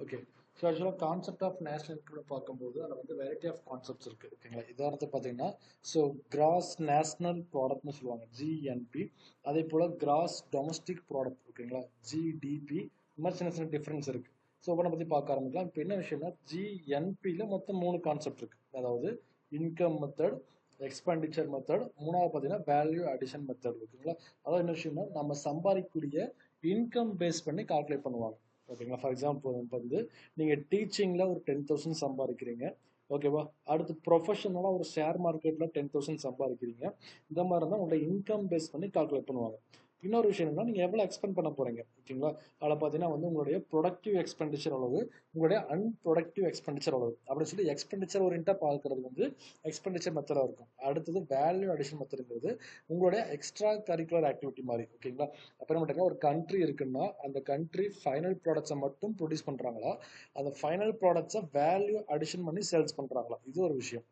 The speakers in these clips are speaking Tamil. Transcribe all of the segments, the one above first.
ஓகே. ஸோ ஆக்சுவலாக கான்செப்ட் ஆஃப் நேஷனல் இன்கம் பார்க்கும்போது அதில் வந்து வெரைட்டி ஆஃப் கான்செப்ட்ஸ் இருக்குது ஓகேங்களா. உதாரணத்துக்கு பார்த்தீங்கன்னா ஸோ கிராஸ் நேஷனல் ப்ராடக்ட்னு சொல்லுவாங்க ஜிஎன்பி. அதே போல் கிராஸ் டொமஸ்டிக் ப்ராடக்ட் ஓகேங்களா ஜிடிபி. இந்த மாதிரி சின்ன சின்ன டிஃப்ரென்ஸ் இருக்குது. ஸோ ஒவ்வொன்றை பற்றி பார்க்க ஆரம்பிக்கலாம். இப்போ என்ன விஷயம்னா ஜிஎன்பியில் மொத்தம் 3 கான்செப்ட் இருக்குது. அதாவது இன்கம் மெத்தட், எக்ஸ்பெண்டிச்சர் மெத்தட், மூணாவது பார்த்தீங்கன்னா வேல்யூ அடிஷன் மெத்தட் ஓகேங்களா. அதாவது என்ன விஷயம்னா நம்ம சம்பாதிக்கக்கூடிய இன்கம் பேஸ் பண்ணி கால்குலேட் பண்ணுவாங்க ஓகேங்களா. ஃபார் எக்ஸாம்பிள் வந்து நீங்கள் டீச்சிங்கில் ஒரு 10,000 சம்பாதிக்கிறீங்க ஓகேவா. அடுத்து ப்ரொஃபஷனலாக ஒரு ஷேர் மார்க்கெட்டில் 10,000 சம்பாதிக்கிறீங்க. இந்த மாதிரி தான் உங்களோட இன்கம் பேஸ் பண்ணி கால்குலேட் பண்ணுவாங்க. இன்னொரு விஷயம் என்னன்னா நீங்கள் எவ்வளோ எக்ஸ்பெண்ட் பண்ண போகிறீங்க ஓகேங்களா. அதில் பார்த்தீங்கன்னா வந்து உங்களுடைய ப்ரொடக்டிவ் எக்ஸ்பெண்டிச்சர் அளவு, உங்களுடைய அன்ப்ரொடக்டிவ் எக்ஸ்பெண்டிச்சர் அளவு அப்படின்னு சொல்லி எக்ஸ்பெண்டிச்சர் ஓரியண்டாக பார்க்கறது வந்து எக்ஸ்பெண்டிச்சர் மெத்தடாக இருக்கும். அடுத்தது வேல்யூ அடிஷன் மெத்தடுங்கிறது உங்களுடைய எக்ஸ்ட்ரா கரிக்குலர் ஆக்டிவிட்டி மாதிரி ஓகேங்களா. அப்புறம் மட்டும் ஒரு கண்ட்ரி இருக்குன்னா அந்த கண்ட்ரி ஃபைனல் ப்ராடக்ட்ஸை மட்டும் ப்ரொடியூஸ் பண்ணுறாங்களா, அந்த ஃபைனல் ப்ராடக்ட்ஸை வேல்யூ அடிஷன் பண்ணி சேல்ஸ் பண்ணுறாங்களா, இது ஒரு விஷயம்.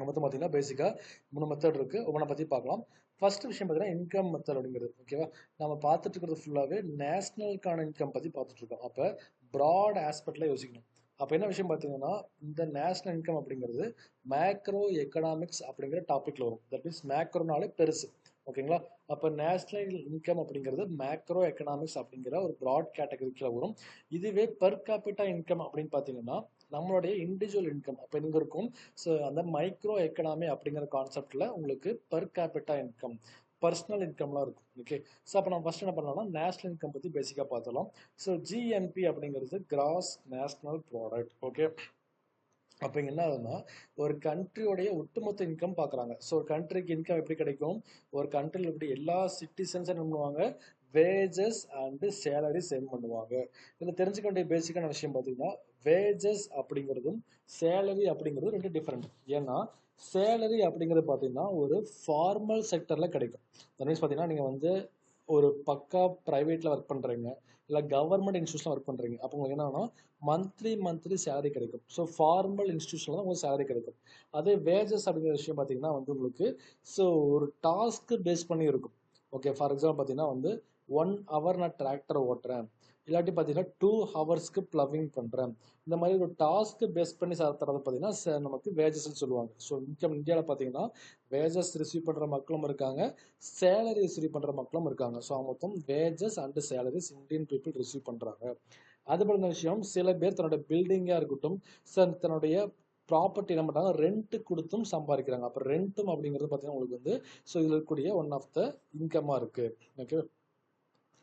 மொத்தம் பார்த்தீங்கன்னா பேசிக்காக 3 மெத்தட் இருக்குது. ஒவ்வொன்றை பற்றி பார்க்கலாம். ஃபர்ஸ்ட் விஷயம் பார்த்தீங்கன்னா இன்கம் மெத்தட் அப்படிங்கிறது ஓகேவா. நம்ம பார்த்துட்டு இருக்கிறது ஃபுல்லாகவே நேஷனலுக்கான இன்கம் பற்றி பார்த்துட்டு இருக்கோம். அப்போ ப்ராட் ஆஸ்பெக்டில் யோசிக்கணும். அப்போ என்ன விஷயம் பார்த்தீங்கன்னா இந்த நேஷனல் இன்கம் அப்படிங்கிறது மேக்ரோ எக்கனாமிக்ஸ் அப்படிங்கிற டாப்பிக்கில் வரும். தட் மீன்ஸ் மேக்ரோனாலே பெருசு ஓகேங்களா. அப்போ நேஷனல் இன்கம் அப்படிங்கிறது மேக்ரோ எக்கனாமிக்ஸ் அப்படிங்கிற ஒரு ப்ராட் கேட்டகரிக்கில் வரும். இதுவே பெர் கேபிட்டா இன்கம் அப்படின்னு பார்த்தீங்கன்னா நம்மளுடைய இண்டிவிஜுவல் இன்கம் அப்போ எங்கே இருக்கும். ஸோ அந்த மைக்ரோ எக்கனாமி அப்படிங்கிற கான்செப்டில் உங்களுக்கு பெர் கேபிட்டா இன்கம், பர்சனல் இன்கம்லாம் இருக்கும் ஓகே. ஸோ அப்போ நம்ம ஃபஸ்ட் என்ன பண்ணலாம்னா நேஷனல் இன்கம் பற்றி பேசிக்காக பார்த்தலாம். ஸோ ஜிஎன்பி அப்படிங்கிறது கிராஸ் நேஷனல் ப்ராடக்ட் ஓகே. அப்போ இங்கே என்ன ஆகுதுன்னா ஒரு கண்ட்ரியோடைய ஒட்டுமொத்த இன்கம் பார்க்குறாங்க. ஸோ ஒரு கண்ட்ரிக்கு இன்கம் எப்படி கிடைக்கும், ஒரு கண்ட்ரியில் எப்படி எல்லா சிட்டிசன்ஸும் என்ன பண்ணுவாங்க, வேஜஸ் அண்டு சேலரி சென்ட் பண்ணுவாங்க. இதில் தெரிஞ்சுக்க வேண்டிய பேசிக்கான விஷயம் பார்த்தீங்கன்னா வேஜஸ் அப்படிங்கிறதும் சேலரி அப்படிங்கிறதும் ரெண்டு டிஃப்ரெண்ட். ஏன்னா சேலரி அப்படிங்கிறது பார்த்தீங்கன்னா ஒரு ஃபார்மல் செக்டரில் கிடைக்கும். தட் மீன்ஸ் பார்த்தீங்கன்னா நீங்கள் வந்து ஒரு பக்கா ப்ரைவேட்டில் ஒர்க் பண்ணுறீங்க, இல்லை கவர்மெண்ட் இன்ஸ்டியூஷனில் ஒர்க் பண்ணுறீங்க. அப்போ உங்களுக்கு என்னன்னா மந்த்லி சேலரி கிடைக்கும். ஸோ ஃபார்மல் இன்ஸ்டியூஷனில் தான் உங்களுக்கு சேலரி கிடைக்கும். அதே வேஜஸ் அப்படிங்கிற விஷயம் பார்த்தீங்கன்னா வந்து உங்களுக்கு ஸோ ஒரு டாஸ்க்கு பேஸ் பண்ணி இருக்கும் ஓகே. ஃபார் எக்ஸாம்பிள் பார்த்தீங்கன்னா வந்து 1 hour நான் டிராக்டர் ஓட்டுறேன், இல்லாட்டி பார்த்தீங்கன்னா 2 hours ப்ளவிங் பண்ணுறேன். இந்த மாதிரி ஒரு டாஸ்க்கு பேஸ் பண்ணி தரது பார்த்தீங்கன்னா நமக்கு வேஜஸ்ன்னு சொல்லுவாங்க. ஸோ இன்கம் இந்தியாவில் பார்த்தீங்கன்னா வேஜஸ் ரிசீவ் பண்ணுற மக்களும் இருக்காங்க, சேலரி ரிசீவ் பண்ணுற மக்களும் இருக்காங்க. ஸோ மொத்தம் wages and salaries Indian people receive பண்ணுறாங்க. அது போல விஷயம் சில பேர் தன்னுடைய பில்டிங்காக இருக்கட்டும், தன்னுடைய ப்ராப்பர்ட்டி என்ன பண்ணுறாங்க ரெண்ட் கொடுத்தும் சம்பாதிக்கிறாங்க. அப்போ ரெண்ட்டும் அப்படிங்கிறது பார்த்தீங்கன்னா உங்களுக்கு வந்து ஸோ இதில் இருக்கக்கூடிய ஒன் ஆஃப் த இன்கமாக இருக்குது ஓகே.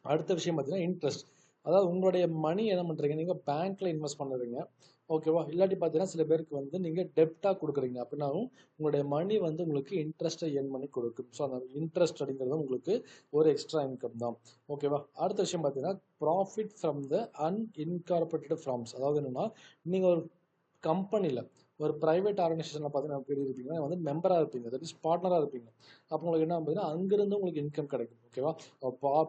அடுத்த விஷயம் பார்த்தீங்கன்னா இன்ட்ரெஸ்ட். அதாவது உங்களுடைய மணி என்ன பண்ணுறீங்க, நீங்கள் பேங்க்கில் இன்வெஸ்ட் பண்ணுறீங்க ஓகேவா. இல்லாட்டி பார்த்தீங்கன்னா சில பேருக்கு வந்து நீங்கள் டெப்டாக கொடுக்குறீங்க அப்படின்னாலும் உங்களுடைய மணி வந்து உங்களுக்கு இன்ட்ரெஸ்ட்டை ஏர்ன் பண்ணி கொடுக்கும். ஸோ அந்த இன்ட்ரெஸ்ட் அப்படிங்கிறது உங்களுக்கு ஒரு எக்ஸ்ட்ரா இன்கம் தான் ஓகேவா. அடுத்த விஷயம் பார்த்தீங்கன்னா profit from the unincorporated forms. அதாவது என்னென்னா நீங்கள் ஒரு கம்பெனியில் ஒரு ப்ரைவேட் ஆர்கனைசேஷனில் பார்த்தீங்கன்னா எப்படி இருப்பீங்கன்னா வந்து மெம்பராக இருப்பீங்க, தட் இஸ் பார்ட்னராக இருப்பீங்க. அப்போ உங்களுக்கு என்ன பார்த்தீங்கன்னா அங்கிருந்து உங்களுக்கு இன்கம் கிடைக்கும் ஓகேவா.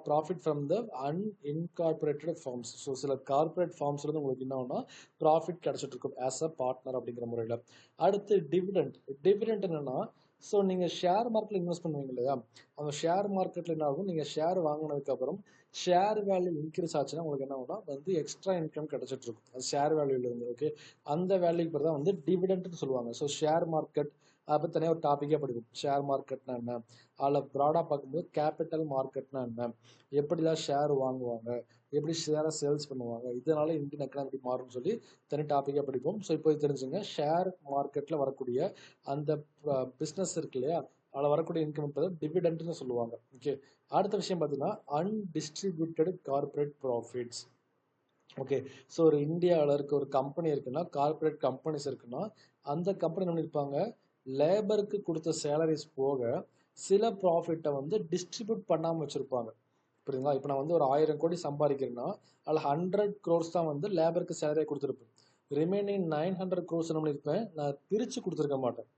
Profit from the unincorporated firms. So சில கார்பரேட் ஃபார்ம்ஸ்லேருந்து உங்களுக்கு என்ன ஆகுனா ப்ராஃபிட் கிடச்சிட்டு இருக்கும் ஆஸ் அ பார்ட்னர் அப்படிங்கிற முறையில். அடுத்து டிவிடெண்ட். டிவிடெண்ட் என்னென்னா ஸோ நீங்கள் ஷேர் மார்க்கெட்டில் இன்வெஸ்ட் பண்ணுவீங்க இல்லையா, அந்த ஷேர் மார்க்கெட்டில் என்ன ஆகும், நீங்கள் ஷேர் வாங்கினதுக்கப்புறம் ஷேர் வேல்யூ இன்க்ரீஸ் ஆச்சுன்னா உங்களுக்கு என்ன ஆகும்னா வந்து எக்ஸ்ட்ரா இன்கம் கிடச்சிட்டு இருக்கும் அது ஷேர் வேல்யூலேருந்து ஓகே. அந்த வேல்யூக்கு பேர் தான் வந்து டிவிடெண்ட்னு சொல்லுவாங்க. ஸோ ஷேர் மார்க்கெட் அதை பற்றி தனியாக ஒரு டாப்பிக்கே படிக்கும். ஷேர் மார்க்கெட்னா என்ன, அதில் ப்ராடாக பார்க்கும்போது கேபிட்டல் மார்க்கெட்னா என்ன, எப்படிலாம் ஷேர் வாங்குவாங்க, எப்படி ஷேரை சேல்ஸ் பண்ணுவாங்க, இதனால இந்தியன் எக்கனாமி எப்படி மாறும்னு சொல்லி தனி டாப்பிக்காக படிப்போம். ஸோ இப்போ தெரிஞ்சுங்க ஷேர் மார்க்கெட்டில் வரக்கூடிய அந்த பிஸ்னஸ் இருக்கு இல்லையா, அதில் வரக்கூடிய இன்கம் டிவிடெண்ட்னு சொல்லுவாங்க ஓகே. அடுத்த விஷயம் பார்த்தீங்கன்னா undistributed corporate profits okay. So ஒரு இந்தியாவில் இருக்க ஒரு கம்பெனி இருக்குன்னா, கார்பரேட் கம்பெனிஸ் இருக்குன்னா, அந்த கம்பெனி என்ன பண்ணியிருப்பாங்க, லேபருக்கு கொடுத்த சேலரிஸ் போக சில ப்ராஃபிட்டை வந்து டிஸ்ட்ரிபியூட் பண்ணாமல் வச்சுருப்பாங்க புரியுதுங்களா. இப்போ நான் வந்து ஒரு 1000 கோடி சம்பாதிக்கிறேன்னா அதில் 100 crores தான் வந்து லேபருக்கு சேலரியாக கொடுத்துருப்பேன். ரிமைனிங் 900 crores என்ன பண்ணியிருப்பேன், நான் பிரித்து கொடுத்துருக்க மாட்டேன்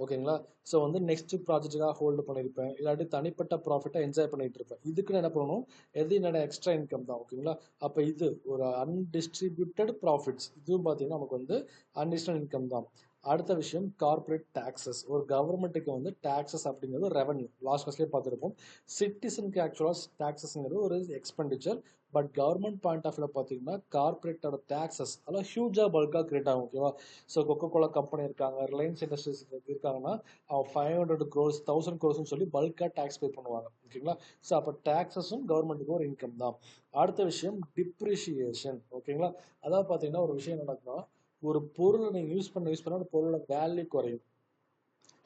ஓகேங்களா. ஸோ வந்து நெக்ஸ்ட் ப்ராஜெக்ட்டுக்காக ஹோல்டு பண்ணியிருப்பேன், இல்லாட்டி தனிப்பட்ட ப்ராஃபிட்டை என்ஜாய் பண்ணிட்டு இருப்பேன். இதுக்குன்னு என்ன பண்ணணும், எது என்னோட எக்ஸ்ட்ரா இன்கம் தான் ஓகேங்களா. அப்போ இது ஒரு அன்டிஸ்ட்ரிபியூட்டட் ப்ராஃபிட்ஸ், இதுவும் பார்த்தீங்கன்னா நமக்கு வந்து அன்டிஸ்ட்ரிபியூட்டட் இன்கம் தான். அடுத்த விஷயம் கார்ப்பரேட் டாக்ஸஸ். ஒரு கவர்மெண்ட்டுக்கு வந்து டாக்ஸஸ் அப்படிங்கிறது ரெவன்யூ. லாஸ்ட் கிளாஸ்லேயே பார்த்துருப்போம். சிட்டிசனுக்கு ஆக்சுவலாக டாக்ஸஸ்ங்கிறது ஒரு expenditure. But government point of வியூவில் பார்த்தீங்கன்னா கார்ப்பரேட்டோட டாக்ஸஸ் அதெல்லாம் ஹியூஜாக பல்காக கிரியேட் ஆகும். ஓகேவா? ஸோ கொக்கோ கோலா கம்பெனி இருக்காங்க, ரிலையன்ஸ் இண்டஸ்ட்ரீஸ் இருக்காங்கன்னா அவங்க 500 crores 1000 crores சொல்லி பல்காக டேக்ஸ் பே பண்ணுவாங்க. ஓகேங்களா? ஸோ அப்போ டாக்ஸஸும் கவர்மெண்ட்டுக்கு ஒரு இன்கம் தான். அடுத்த விஷயம் டிப்ரிஷியேஷன். ஓகேங்களா? அதாவது பார்த்தீங்கன்னா ஒரு விஷயம் நடக்குன்னா ஒரு பொருளை நீங்கள் யூஸ் பண்ண அந்த பொருளோட வேல்யூ குறையும்.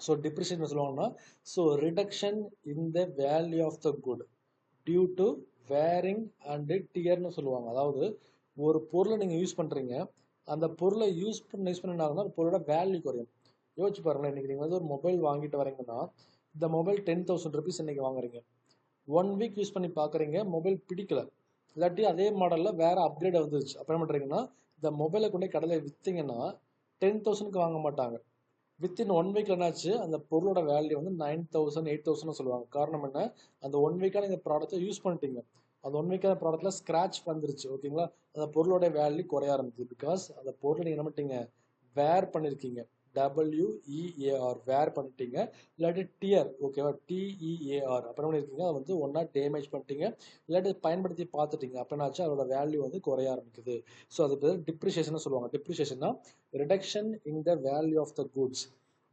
ஸோ டிப்ரிஷியேஷன் சொல்லுவாங்கன்னா so reduction in the value of the good due to wearing and டியர்னு சொல்லுவாங்க. அதாவது ஒரு பொருளை நீங்கள் யூஸ் பண்ணுறீங்க, அந்த பொருளை யூஸ் பண்ண அந்த பொருளோட வேல்யூ குறையும். யோசிச்சு பாருங்களேன், இன்றைக்கி நீங்கள் வந்து ஒரு மொபைல் வாங்கிட்டு வரீங்கன்னா இந்த மொபைல் 10,000 rupees இன்றைக்கி வாங்குறீங்க. 1 week யூஸ் பண்ணி பார்க்குறீங்க, மொபைல் பிடிக்கல, இல்லாட்டி அதே மாடலில் வேறு அப்கிரேட் வந்துருச்சு. அப்போ என்ன பண்ணுறீங்கன்னா இந்த மொபைலை கொண்டு கடையில் விற்றீங்கன்னா 10,000க்கு வாங்க மாட்டாங்க. வித்தின் 1 week என்னாச்சு, அந்த பொருளோட வேல்யூ வந்து 9,000 8,000 சொல்லுவாங்க. காரணம் என்ன, அந்த 1 week நீங்கள் ப்ராடக்ட்டை யூஸ் பண்ணிட்டீங்க, அந்த 1 week ப்ராடக்ட்டில் ஸ்க்ராட்ச் வந்துருச்சு. ஓகேங்களா? அந்த பொருளோட வேல்யூ குறைய ஆரம்பிக்குது. பிகாஸ் அந்த பொருளை நீங்கள் என்ன பண்ணிட்டீங்க, வேர் பண்ணியிருக்கீங்க. WEAR வேர் பண்ணிட்டீங்க, இல்லாட்டி டியர். ஓகேவா? TEAR அப்புறம் பண்ணியிருக்கீங்க, அதை வந்து ஒன்றா டேமேஜ் பண்ணிட்டீங்க, இல்லாட்டி பயன்படுத்தி பார்த்துட்டீங்க. அப்படின்னாச்சு அதோட வேல்யூ வந்து குறைய ஆரம்பிக்குது. ஸோ அது பேர் டிப்ரிஷியேஷன் சொல்லுவாங்க. டிப்ரிஷியேஷன்னா reduction in the value of the goods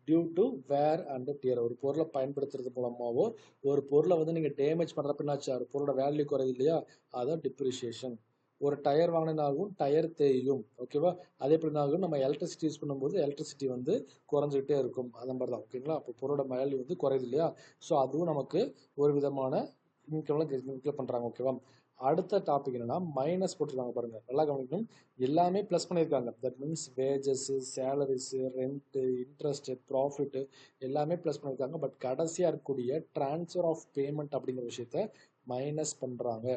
due to wear and tear. ஒரு பொருளை பயன்படுத்துறது மூலமாகவோ ஒரு பொருளை வந்து நீங்கள் டேமேஜ் பண்ணுறப்பனாச்சு ஒரு பொருளோட வேல்யூ குறையுது இல்லையா, அதான் டிப்ரிஷியேஷன். ஒரு டயர் வாங்கினாகும் டயர் தேயும். ஓகேவா? அதே எப்படி ஆகும், நம்ம எலக்ட்ரிசிட்டி யூஸ் பண்ணும்போது எலக்ட்ரிசிட்டி வந்து குறைஞ்சிக்கிட்டே இருக்கும். அந்த மாதிரி தான். ஓகேங்களா? அப்போ பொருளோட வேல்யூ வந்து குறையுது இல்லையா, ஸோ அதுவும் நமக்கு ஒரு விதமான இன்கம் பண்ணுறாங்க. ஓகேவா? அடுத்த டாபிக் என்னன்னா மைனஸ் போட்டிருக்காங்க பாருங்க, நல்லா கவனிக்கணும். எல்லாமே ப்ளஸ் பண்ணியிருக்காங்க. That means wages, salaries, rent, interest, profit எல்லாமே ப்ளஸ் பண்ணியிருக்காங்க. பட் கடைசியாக இருக்கக்கூடிய ட்ரான்ஸ்ஃபர் ஆஃப் பேமெண்ட் அப்படிங்கிற விஷயத்த மைனஸ் பண்ணுறாங்க.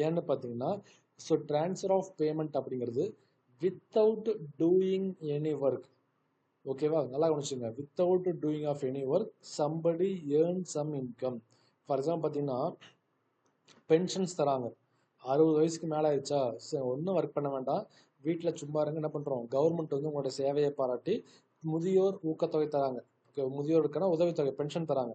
ஏன்னு பார்த்தீங்கன்னா ஸோ ட்ரான்ஸ்ஃபர் ஆஃப் பேமெண்ட் அப்படிங்கிறது வித்தவுட் டூயிங் எனி ஒர்க். ஓகேவா? நல்லா கவனிச்சுங்க. Without doing of any work somebody earn some income. For example பார்த்தீங்கன்னா பென்ஷன்ஸ் தராங்க. 60 வயசுக்கு மேலே ஆயிடுச்சா, சரி ஒன்றும் ஒர்க் பண்ண வேண்டாம், வீட்டில் சும்மா இருங்க. என்ன பண்ணுறோம், கவர்மெண்ட் வந்து உங்களோட சேவையை பாராட்டி முதியோர் ஊக்கத்தொகை தராங்க. ஓகே, முதியோருக்கான உதவித்தொகை பென்ஷன் தராங்க.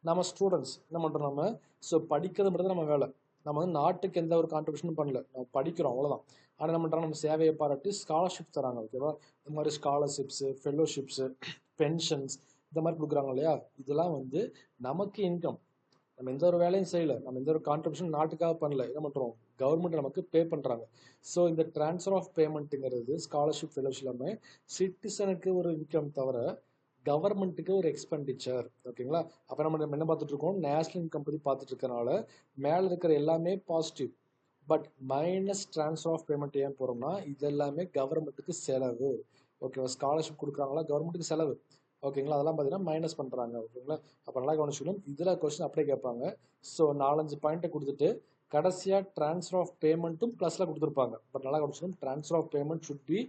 நம்ம ஸ்டூடெண்ட்ஸ் என்ன பண்ணுறோம், நம்ம ஸோ படிக்கிறது மட்டும் தான் நம்ம வேலை. நம்ம வந்து நாட்டுக்கு எந்த ஒரு கான்ட்ரிபியூஷனும் பண்ணல, நம்ம படிக்கிறோம் அவ்வளோதான். ஆனால் என்ன பண்ணுறாங்க, நம்ம சேவையை பாராட்டி ஸ்காலர்ஷிப் தராங்க. ஓகேவா? இந்த மாதிரி ஸ்காலர்ஷிப்ஸு, ஃபெல்லோஷிப்ஸு, பென்ஷன்ஸ் இந்த மாதிரி கொடுக்குறாங்க இல்லையா, இதெல்லாம் வந்து நமக்கு இன்கம். நம்ம எந்த ஒரு வேலையும் செய்யலை, நம்ம எந்த ஒரு கான்ட்ரிபியூஷன் நாட்டுக்காக பண்ணல, என்ன பண்ணுறோம், கவர்மெண்ட் நமக்கு பே பண்ணுறாங்க. ஸோ இந்த ட்ரான்ஸ்ஃபர் ஆஃப் பேமெண்ட்டுங்கிறது ஸ்காலர்ஷிப் ஃபெலோஷிப் எல்லாமே சிட்டிசனுக்கு ஒரு இன்கம் தவிர கவர்மெண்ட்டுக்கு ஒரு எக்ஸ்பெண்டிச்சர். ஓகேங்களா? அப்போ நம்ம என்ன பார்த்துட்டு இருக்கோம், நேஷனல் இன்கம் பற்றி பார்த்துட்டு இருக்கனால மேலே இருக்கிற எல்லாமே positive. But minus transfer of payment ஏன் போகிறோம்னா இது எல்லாமே கவர்மெண்ட்டுக்கு செலவு. ஓகேவா? ஸ்காலர்ஷிப் கொடுக்குறாங்களா, கவர்மெண்ட்டுக்கு செலவு. ஓகேங்களா? அதெல்லாம் பார்த்தீங்கன்னா மைனஸ் பண்ணுறாங்க. ஓகேங்களா? அப்போ நல்லா கவனிச்சுக்கணும். இதில் கொஸ்டின் அப்படியே கேட்பாங்க. ஸோ 4-5 பாயிண்ட்டை கொடுத்துட்டு கடைசியாக ட்ரான்ஸ்ஃபர் ஆஃப் பேமெண்ட்டும் ப்ளஸில் கொடுத்துருப்பாங்க. பட் நல்லா கவனிச்சுக்கணும், transfer of payment should be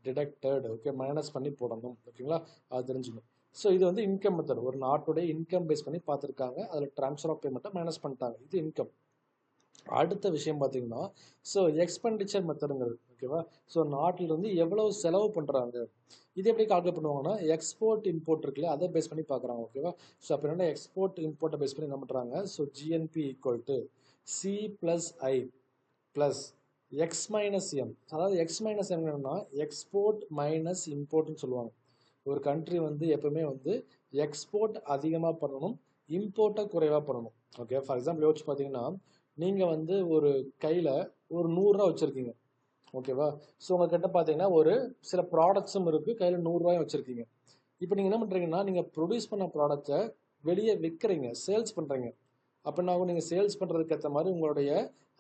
deducted. Okay, minus பண்ணி போடணும். ஓகேங்களா? அது தெரிஞ்சுக்கணும். ஸோ இது வந்து இன்கம் மெத்தட், ஒரு நாட்டுடைய இன்கம் பேஸ் பண்ணி பார்த்துருக்காங்க. அதில் ட்ரான்ஸ்ஃபர் ஆஃப் பேமெண்ட்டை மைனஸ் பண்ணிட்டாங்க. இது இன்கம். அடுத்த விஷயம் பார்த்தீங்கன்னா ஸோ எக்ஸ்பெண்டிச்சர் மெத்தடுங்கிறது. ஓகேவா? ஸோ நாட்டிலிருந்து எவ்வளவு செலவு பண்ணுறாங்க, இது எப்படி கால்குலேட் பண்ணுவாங்கன்னா எக்ஸ்போர்ட் இம்போர்ட் இருக்குல்ல, அதை பேஸ் பண்ணி பார்க்குறாங்க. ஓகேவா? ஸோ அப்போ என்ன, எக்ஸ்போர்ட் இம்போர்ட்டை பேஸ் பண்ணி என்ன பண்ணுறாங்க, so GNB equal to C+I plus X minus M. அதாவது எக்ஸ் மைனஸ் எம் என்னன்னா எக்ஸ்போர்ட் மைனஸ் இம்போர்ட்னு சொல்லுவாங்க. ஒரு கண்ட்ரி வந்து எப்பவுமே வந்து எக்ஸ்போர்ட் அதிகமாக பண்ணணும், இம்போர்ட்டை குறைவாக பண்ணணும். ஓகே, ஃபார் எக்ஸாம்பிள் யோசிச்சு பார்த்தீங்கன்னா நீங்கள் வந்து ஒரு கையில் ஒரு 100 ரூபா வச்சுருக்கீங்க. ஓகேவா? ஸோ உங்கள்கிட்ட பார்த்தீங்கன்னா ஒரு சில ப்ராடக்ட்ஸும் இருக்குது, கையில் 100 ரூபாயும் வச்சுருக்கீங்க. இப்போ நீங்கள் என்ன பண்ணுறீங்கன்னா நீங்கள் ப்ரொடியூஸ் பண்ண ப்ராடக்டை வெளியே விற்கிறீங்க, சேல்ஸ் பண்ணுறீங்க. அப்படின்னாகும் நீங்கள் சேல்ஸ் பண்ணுறதுக்கு ஏற்ற மாதிரி உங்களுடைய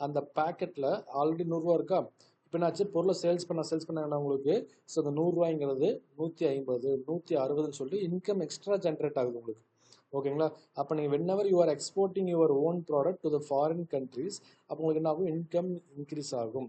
அந்த பேக்கெட்டில் ஆல்ரெடி 100 ரூபா இருக்கா. இப்போ என்னாச்சு, பொருளை சேல்ஸ் பண்ண என்ன உங்களுக்கு, ஸோ அந்த 100 ரூபாய்ங்கிறது 150 160ன்னு சொல்லி இன்கம் எக்ஸ்ட்ரா ஜென்ரேட் ஆகுது உங்களுக்கு. ஓகேங்களா? அப்போ நீங்கள் whenever you are exporting your own product to the foreign countries, அப்போ உங்களுக்கு என்ன ஆகும், இன்கம் இன்க்ரீஸ் ஆகும்.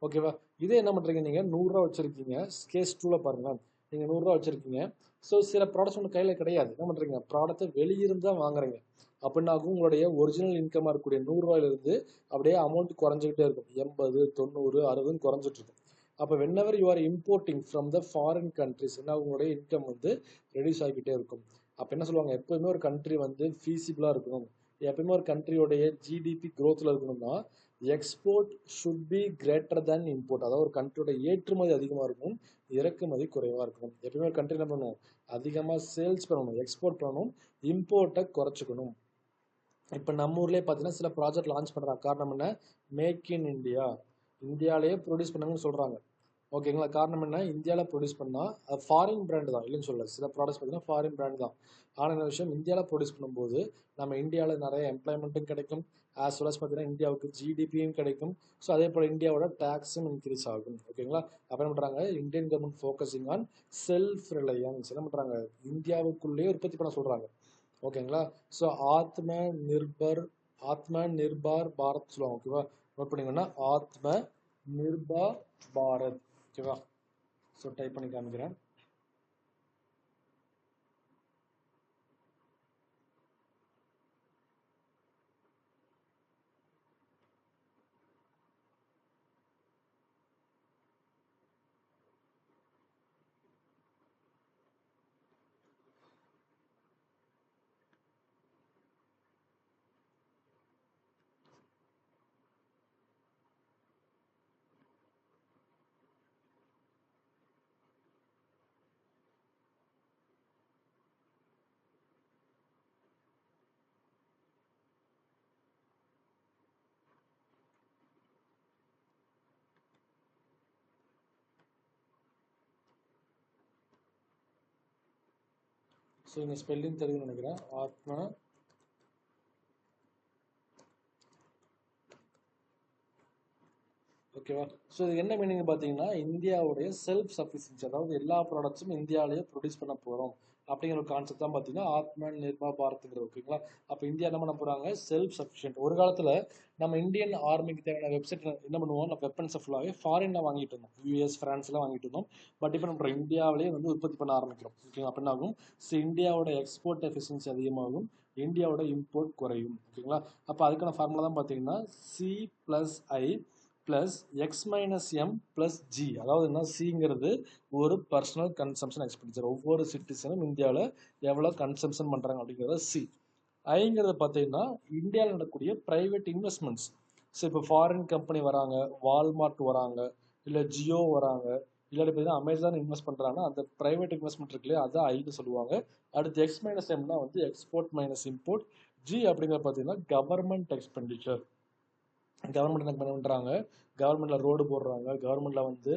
ஓகேவா? இதே என்ன பண்ணுறீங்க, நீங்கள் 100 ரூபா வச்சுருக்கீங்க, கேஸ் 2ல பாருங்கள், நீங்கள் 100 ரூபா வச்சுருக்கீங்க. ஸோ சில ப்ராடக்ட்ஸ் உங்கள் கையில் கிடையாது, என்ன பண்ணுறீங்க, ப்ராடக்ட்டை வெளியிருந்து தான் வாங்குறீங்க. அப்படின்னாகும் உங்களுடைய ஒரிஜினல் இன்கமாக இருக்கக்கூடிய 100 ரூபாயிலிருந்து அப்படியே அமௌண்ட் குறைஞ்சிக்கிட்டே இருக்கும். 80 90 60ன்னு குறைஞ்சிட்டு இருக்கும். அப்போ whenever you are importing from the foreign countries என்ன உங்களுடைய இன்கம் வந்து ரெடியூஸ் ஆகிக்கிட்டே இருக்கும். அப்போ என்ன சொல்லுவாங்க, எப்பவுமே ஒரு கண்ட்ரி வந்து ஃபீஸிபிளாக இருக்கணும், எப்பவுமே ஒரு கண்ட்ரியோடைய ஜிடிபி க்ரோத்தில் இருக்கணும்னா export should be greater than import. அதாவது ஒரு கண்ட்ரியோட ஏற்றுமதி அதிகமாக இருக்கும், இறக்குமதி குறைவாக இருக்கணும். எப்பவுமே ஒரு கண்ட்ரி என்ன பண்ணணும், அதிகமாக சேல்ஸ் பண்ணணும், எக்ஸ்போர்ட் பண்ணணும், இம்போர்ட்டை குறைச்சிக்கணும். இப்போ நம்ம ஊர்லேயே பார்த்தீங்கன்னா சில ப்ராஜெக்ட் லான்ச் பண்ணுறாங்க. காரணம் என்ன, மேக் இன் இந்தியா, இந்தியாவிலேயே ப்ரொடியூஸ் பண்ணாங்கன்னு சொல்கிறாங்க. ஓகேங்களா. காரணம் என்ன, இந்தியாவில் ப்ரொடியூஸ் பண்ணால் அது ஃபாரின் பிராண்டு தான், இல்லைன்னு சொல்லல, சில ப்ராடக்ட்ஸ் பார்த்தீங்கன்னா ஃபாரின் பிராண்டு தான். ஆனால் என்ன விஷயம், இந்தியாவில் ப்ரொடியூஸ் பண்ணும்போது நம்ம இந்தியாவில் நிறைய எம்ப்ளாய்மெண்ட்டும் கிடைக்கும், ஆஸ் வெல் அஸ் பார்த்தீங்கன்னா இந்தியாவுக்கு ஜிடிபியும் கிடைக்கும். ஸோ அதே போல் இந்தியாவோட டேக்ஸும் இன்க்ரீஸ் ஆகும். ஓகேங்களா. அப்போ என்ன பண்ணுறாங்க, Indian government focusing on self Reliance. என்ன பண்ணுறாங்க, இந்தியாவுக்குள்ளேயே உற்பத்தி பண்ண சொல்கிறாங்க. ஓகேங்களா. ஸோ ஆத்ம நிர்பார் பாரத் சொல்லுவாங்க. ஓகேவா. நோட் பண்ணிங்கன்னா ஆத்ம நிர்பார் பாரத். ஓகேவா. ஸோ டைப் பண்ணி காமிக்கிறேன். ஸோ இங்கே ஸ்பெல்லிங் தெரியும்னு நினைக்கிறேன். ஆத்ம ஓகேவா. ஸோ இது என்ன மீனிங் பார்த்தீங்கன்னா, இந்தியாவுடைய செல்ஃப் சஃபிஷியன்சி, அதாவது எல்லா ப்ராடக்ட்ஸும் இந்தியாவிலேயே ப்ரொடியூஸ் பண்ண போகிறோம் அப்படிங்கிற ஒரு கான்செப்ட் தான் பார்த்தீங்கன்னா ஆத்ம நிர்பார் பாரத்ங்கிறது. ஓகேங்களா. அப்போ இந்தியா என்ன பண்ண போகிறாங்க, செல்ஃப் சஃபிஷியன்ட். ஒரு காலத்தில் நம்ம இந்தியன் ஆர்மிக்கு தேவையான வெப்சைட் என்ன பண்ணுவோம், நம்ம வெப்பன்ஸை ஃபுல்லாகவே ஃபாரினில் வாங்கிட்டு இருந்தோம், யூஎஸ் ஃப்ரான்ஸ்லாம் வாங்கிட்டு இருந்தோம். பட் இப்போ நம்ம இந்தியாவிலேயே வந்து உற்பத்தி பண்ண ஆரம்பிக்கிறோம். ஓகேங்களா. அப்போ என்ன ஆகும், இந்தியாவோட எக்ஸ்போர்ட் எஃபிஷியன்சி அதிகமாகும், இந்தியாவோட இம்போர்ட் குறையும். ஓகேங்களா. அப்போ அதுக்கான ஃபார்முலா தான் பார்த்தீங்கன்னா C+I plus X minus M plus G. அதாவது என்ன, சிங்கிறது ஒரு பர்சனல் கன்சம்ஷன் எக்ஸ்பெண்டிச்சர், ஒவ்வொரு சிட்டிசனும் இந்தியாவில் எவ்வளோ கன்சம்ஷன் பண்ணுறாங்க அப்படிங்கிறத சி. ஐங்கிறத பார்த்தீங்கன்னா இந்தியாவில் நடக்கக்கூடிய ப்ரைவேட் இன்வெஸ்ட்மெண்ட்ஸ். ஸோ இப்போ ஃபாரின் கம்பெனி வராங்க, வால்மார்ட் வராங்க, இல்லை ஜியோ வராங்க, இல்லாட்டி பார்த்தீங்கன்னா அமேசான் இன்வெஸ்ட் பண்ணுறாங்க, அந்த ப்ரைவேட் இன்வெஸ்ட்மெண்ட் இருக்கு இல்லையா, அதை ஐன்னு சொல்லுவாங்க. அடுத்து எக்ஸ் மைனஸ் எம்னா வந்து எக்ஸ்போர்ட் மைனஸ் இம்போர்ட். ஜி அப்படிங்கிறது பார்த்தீங்கன்னா கவர்மெண்ட் எக்ஸ்பெண்டிச்சர். கவர்மெண்ட் என்ன பண்ணுறாங்க, கவர்மெண்ட்ல ரோடு போடுறாங்க, கவர்மெண்ட்ல வந்து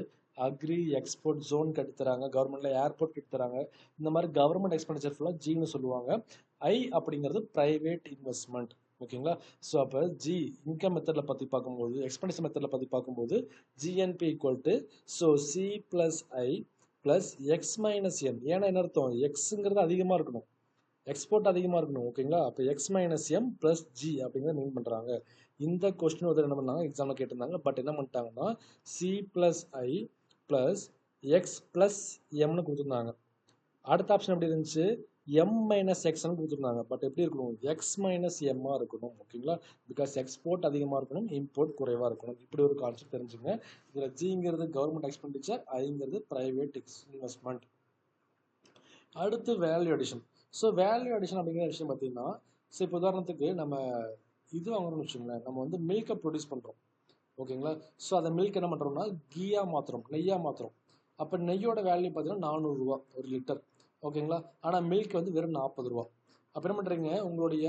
அக்ரி எக்ஸ்போர்ட் ஜோன் கட்டித்தராங்க, கவர்மெண்ட்ல ஏர்போர்ட் கட்டித்தராங்க. இந்த மாதிரி கவர்மெண்ட் எக்ஸ்பெண்டிச்சர் ஃபுல்லாக ஜின்னு சொல்லுவாங்க. ஐ அப்படிங்கிறது ப்ரைவேட் இன்வெஸ்ட்மெண்ட். ஓகேங்களா. ஸோ அப்போ ஜி இன்கம் மெத்தடில் பற்றி பார்க்கும்போது, எக்ஸ்பெண்டிச்சர் மெத்தடில் பற்றி பார்க்கும்போது GNB equal to C+I plus X minus M. ஏன்னா என்ன அர்த்தம், எக்ஸுங்கிறது அதிகமாக இருக்கணும், எக்ஸ்போர்ட் அதிகமாக இருக்கணும். ஓகேங்களா. அப்போ X minus M plus G அப்படிங்கிறத மீன் பண்ணுறாங்க. இந்த கொஸ்டின் வந்து என்ன பண்ணாங்க, எக்ஸாமில் கேட்டிருந்தாங்க. பட் என்ன பண்ணிட்டாங்கன்னா C+I ப்ளஸ் எக்ஸ் ப்ளஸ் எம்னு கொடுத்துருந்தாங்க. அடுத்த ஆப்ஷன் எப்படி இருந்துச்சு, எம் மைனஸ் எக்ஸ்னு கொடுத்துருந்தாங்க. பட் எப்படி இருக்கணும், எக்ஸ் மைனஸ் எம்மாக இருக்கணும். ஓகேங்களா. பிகாஸ் எக்ஸ்போர்ட் அதிகமாக இருக்கணும், இம்போர்ட் குறைவாக இருக்கணும். இப்படி ஒரு கான்செப்ட் தெரிஞ்சுங்க. இதில் ஜிங்கிறது கவர்மெண்ட் எக்ஸ்பெண்டிச்சர், ஐங்கிறது ப்ரைவேட் இன்வெஸ்ட்மெண்ட். அடுத்து value addition. So value addition அப்படிங்கிற விஷயம் பார்த்தீங்கன்னா, ஸோ இப்போ உதாரணத்துக்கு நம்ம இது வாங்கணும்னு வச்சுக்கோங்களேன், நம்ம வந்து மில்கை ப்ரொடியூஸ் பண்ணுறோம். ஓகேங்களா. ஸோ அந்த மில்க் என்ன பண்ணுறோம்னா கீயாக மாற்றுறோம், நெய்யாக மாற்றுறோம். அப்போ நெய்யோட வேல்யூ பார்த்தீங்கன்னா 400 ரூபா ஒரு லிட்டர். ஓகேங்களா. ஆனால் மில்க் வந்து வெறும் 40 ரூபா. அப்போ என்ன பண்ணுறீங்க, உங்களுடைய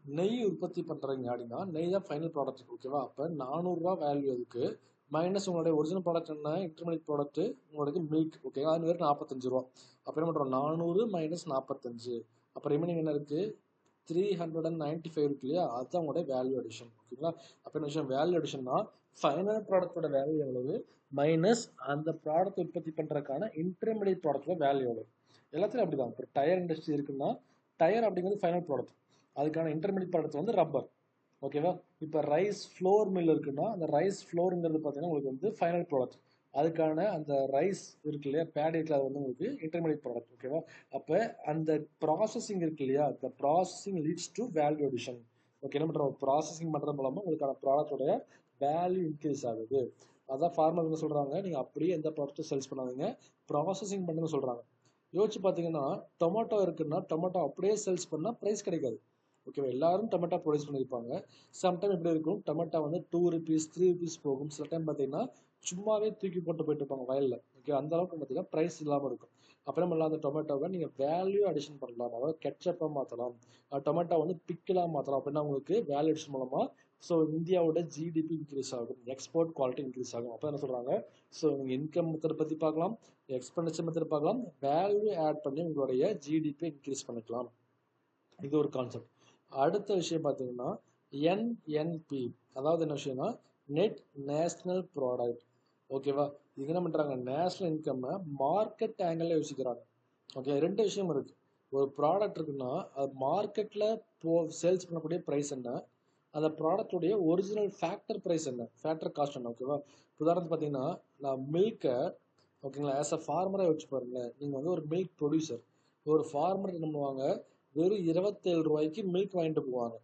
நெய் உற்பத்தி பண்ணுறீங்க அப்படின்னா நெய் தான் ஃபைனல் ப்ராடக்ட். ஓகேவா. அப்போ 400 ரூபா வேல்யூ அதுக்கு, மைனஸ் உங்களுடைய ஒரிஜினல் ப்ராடக்ட் என்ன, இன்டர்மீடியட் ப்ராடக்ட் உங்களுக்கு மில்க். ஓகேவா. அது வெறும் 45 ரூபா. அப்போ என்ன பண்ணுறோம், 400 மைனஸ் 45. அப்போ ரிமைனிங் என்ன இருக்குது, 395 இருக்கு இல்லையா, அதுதான் உங்களுடைய வேல்யூ அடிஷன். ஓகேங்களா. அப்போ என்ன விஷயம், வேல்யூ அடிஷன்னா ஃபைனல் ப்ராடக்டோட வேல்யூ எவ்வளவு மைனஸ் அந்த ப்ராடக்ட் உற்பத்தி பண்ணுறதுக்கான இன்டர்மீடியட் ப்ராடக்டோட வேல்யூ எவ்வளவு. எல்லாத்துலையும் அப்படிதான். இப்போ டயர் இண்டஸ்ட்ரி இருக்குன்னா டயர் அப்படிங்கிறது ஃபைனல் ப்ராடக்ட், அதுக்கான இன்டர்மீடியட் ப்ராடக்ட் வந்து ரப்பர். ஓகேவா. இப்போ ரைஸ் ஃப்ளோர் மில் இருக்குன்னா அந்த ரைஸ் ஃப்ளோருங்கிறது பார்த்தீங்கன்னா உங்களுக்கு வந்து ஃபைனல் ப்ராடக்ட், அதுக்கான அந்த ரைஸ் இருக்கு இல்லையா, பேட் இருக்கு, அது வந்து உங்களுக்கு இன்டர்மீடியட் ப்ராடக்ட். ஓகேவா. அப்போ அந்த ப்ராசஸிங் இருக்கு இல்லையா, அந்த processing leads to value addition. Okay. என்ன பண்ணுறோம், ப்ராசஸிங் பண்ணுறது மூலமாக உங்களுக்கான ப்ராடக்டோடைய வேல்யூ இன்க்ரீஸ் ஆகுது. அதான் ஃபார்மர் என்ன சொல்றாங்க, நீங்க அப்படியே எந்த ப்ராடக்ட்டும் சேல்ஸ் பண்ணாதீங்க, ப்ராசஸிங் பண்ணுன்னு சொல்றாங்க. யோசிச்சு பார்த்தீங்கன்னா டொமேட்டோ இருக்குன்னா டொமேட்டோ அப்படியே சேல்ஸ் பண்ணா ப்ரைஸ் கிடைக்காது. ஓகேவா, எல்லாரும் டொமேட்டோ ப்ரொடியூஸ் பண்ணியிருப்பாங்க. சம்டைம் எப்படி இருக்கும், டொமேட்டோ வந்து 2 ருபீஸ் 3 ருபீஸ் போகும். சில டைம் பார்த்தீங்கன்னா சும்மாவே தூக்கி போட்டு போயிட்டு இருப்பாங்க வயல்ல. ஓகே, அந்த அளவுக்கு பார்த்தீங்கன்னா ப்ரைஸ் இல்லாமல் இருக்கும். அப்புறம் அந்த டொமேட்டோவை நீங்கள் வேல்யூ அடிஷன் பண்ணலாம், அதாவது கெட்சப்பாக மாற்றலாம், டொமேட்டோ வந்து பிக்கிலாக மாற்றலாம். அப்படின்னா உங்களுக்கு வேல்யூ அடிஷன் மூலமா ஸோ இந்தியாவோட ஜிடிபி இன்க்ரீஸ் ஆகும், எக்ஸ்போர்ட் குவாலிட்டி இன்க்ரீஸ் ஆகும். அப்போ என்ன சொல்கிறாங்க, ஸோ நீங்கள் இன்கம் மெத்தட் பற்றி பார்க்கலாம், எக்ஸ்பெண்டிச்சர் மெத்தட் பார்க்கலாம், வேல்யூ ஆட் பண்ணி உங்களுடைய ஜிடிபி இன்க்ரீஸ் பண்ணிக்கலாம். இது ஒரு கான்செப்ட். அடுத்த விஷயம் பார்த்தீங்கன்னா என்என்பி, அதாவது என்ன விஷயம்னா நெட் நேஷனல் ப்ராடக்ட். ஓகேவா, இது என்ன பண்ணுறாங்க, நேஷனல் இன்கம்மை மார்க்கெட் ஆங்கிளில் யோசிக்கிறாங்க. ஓகே, 2 விஷயம் இருக்குது. ஒரு ப்ராடக்ட் இருக்குன்னா அது மார்க்கெட்டில் சேல்ஸ் பண்ணக்கூடிய ப்ரைஸ் என்ன, அந்த ப்ராடக்டுடைய ஒரிஜினல் ஃபேக்டர் ப்ரைஸ் என்ன, ஃபேக்டர் காஸ்ட் என்ன. ஓகேவா, உதாரணத்துக்கு பார்த்தீங்கன்னா நான் மில்கை, ஓகேங்களா, ஆஸ் அ ஃபார்மராக வச்சு பாருங்களேன். நீங்கள் வந்து ஒரு மில்க் ப்ரொடியூசர், ஒரு ஃபார்மர் என்ன பண்ணுவாங்க, வெறும் 27 ரூபாய்க்கு மில்க் வாங்கிட்டு போவாங்க.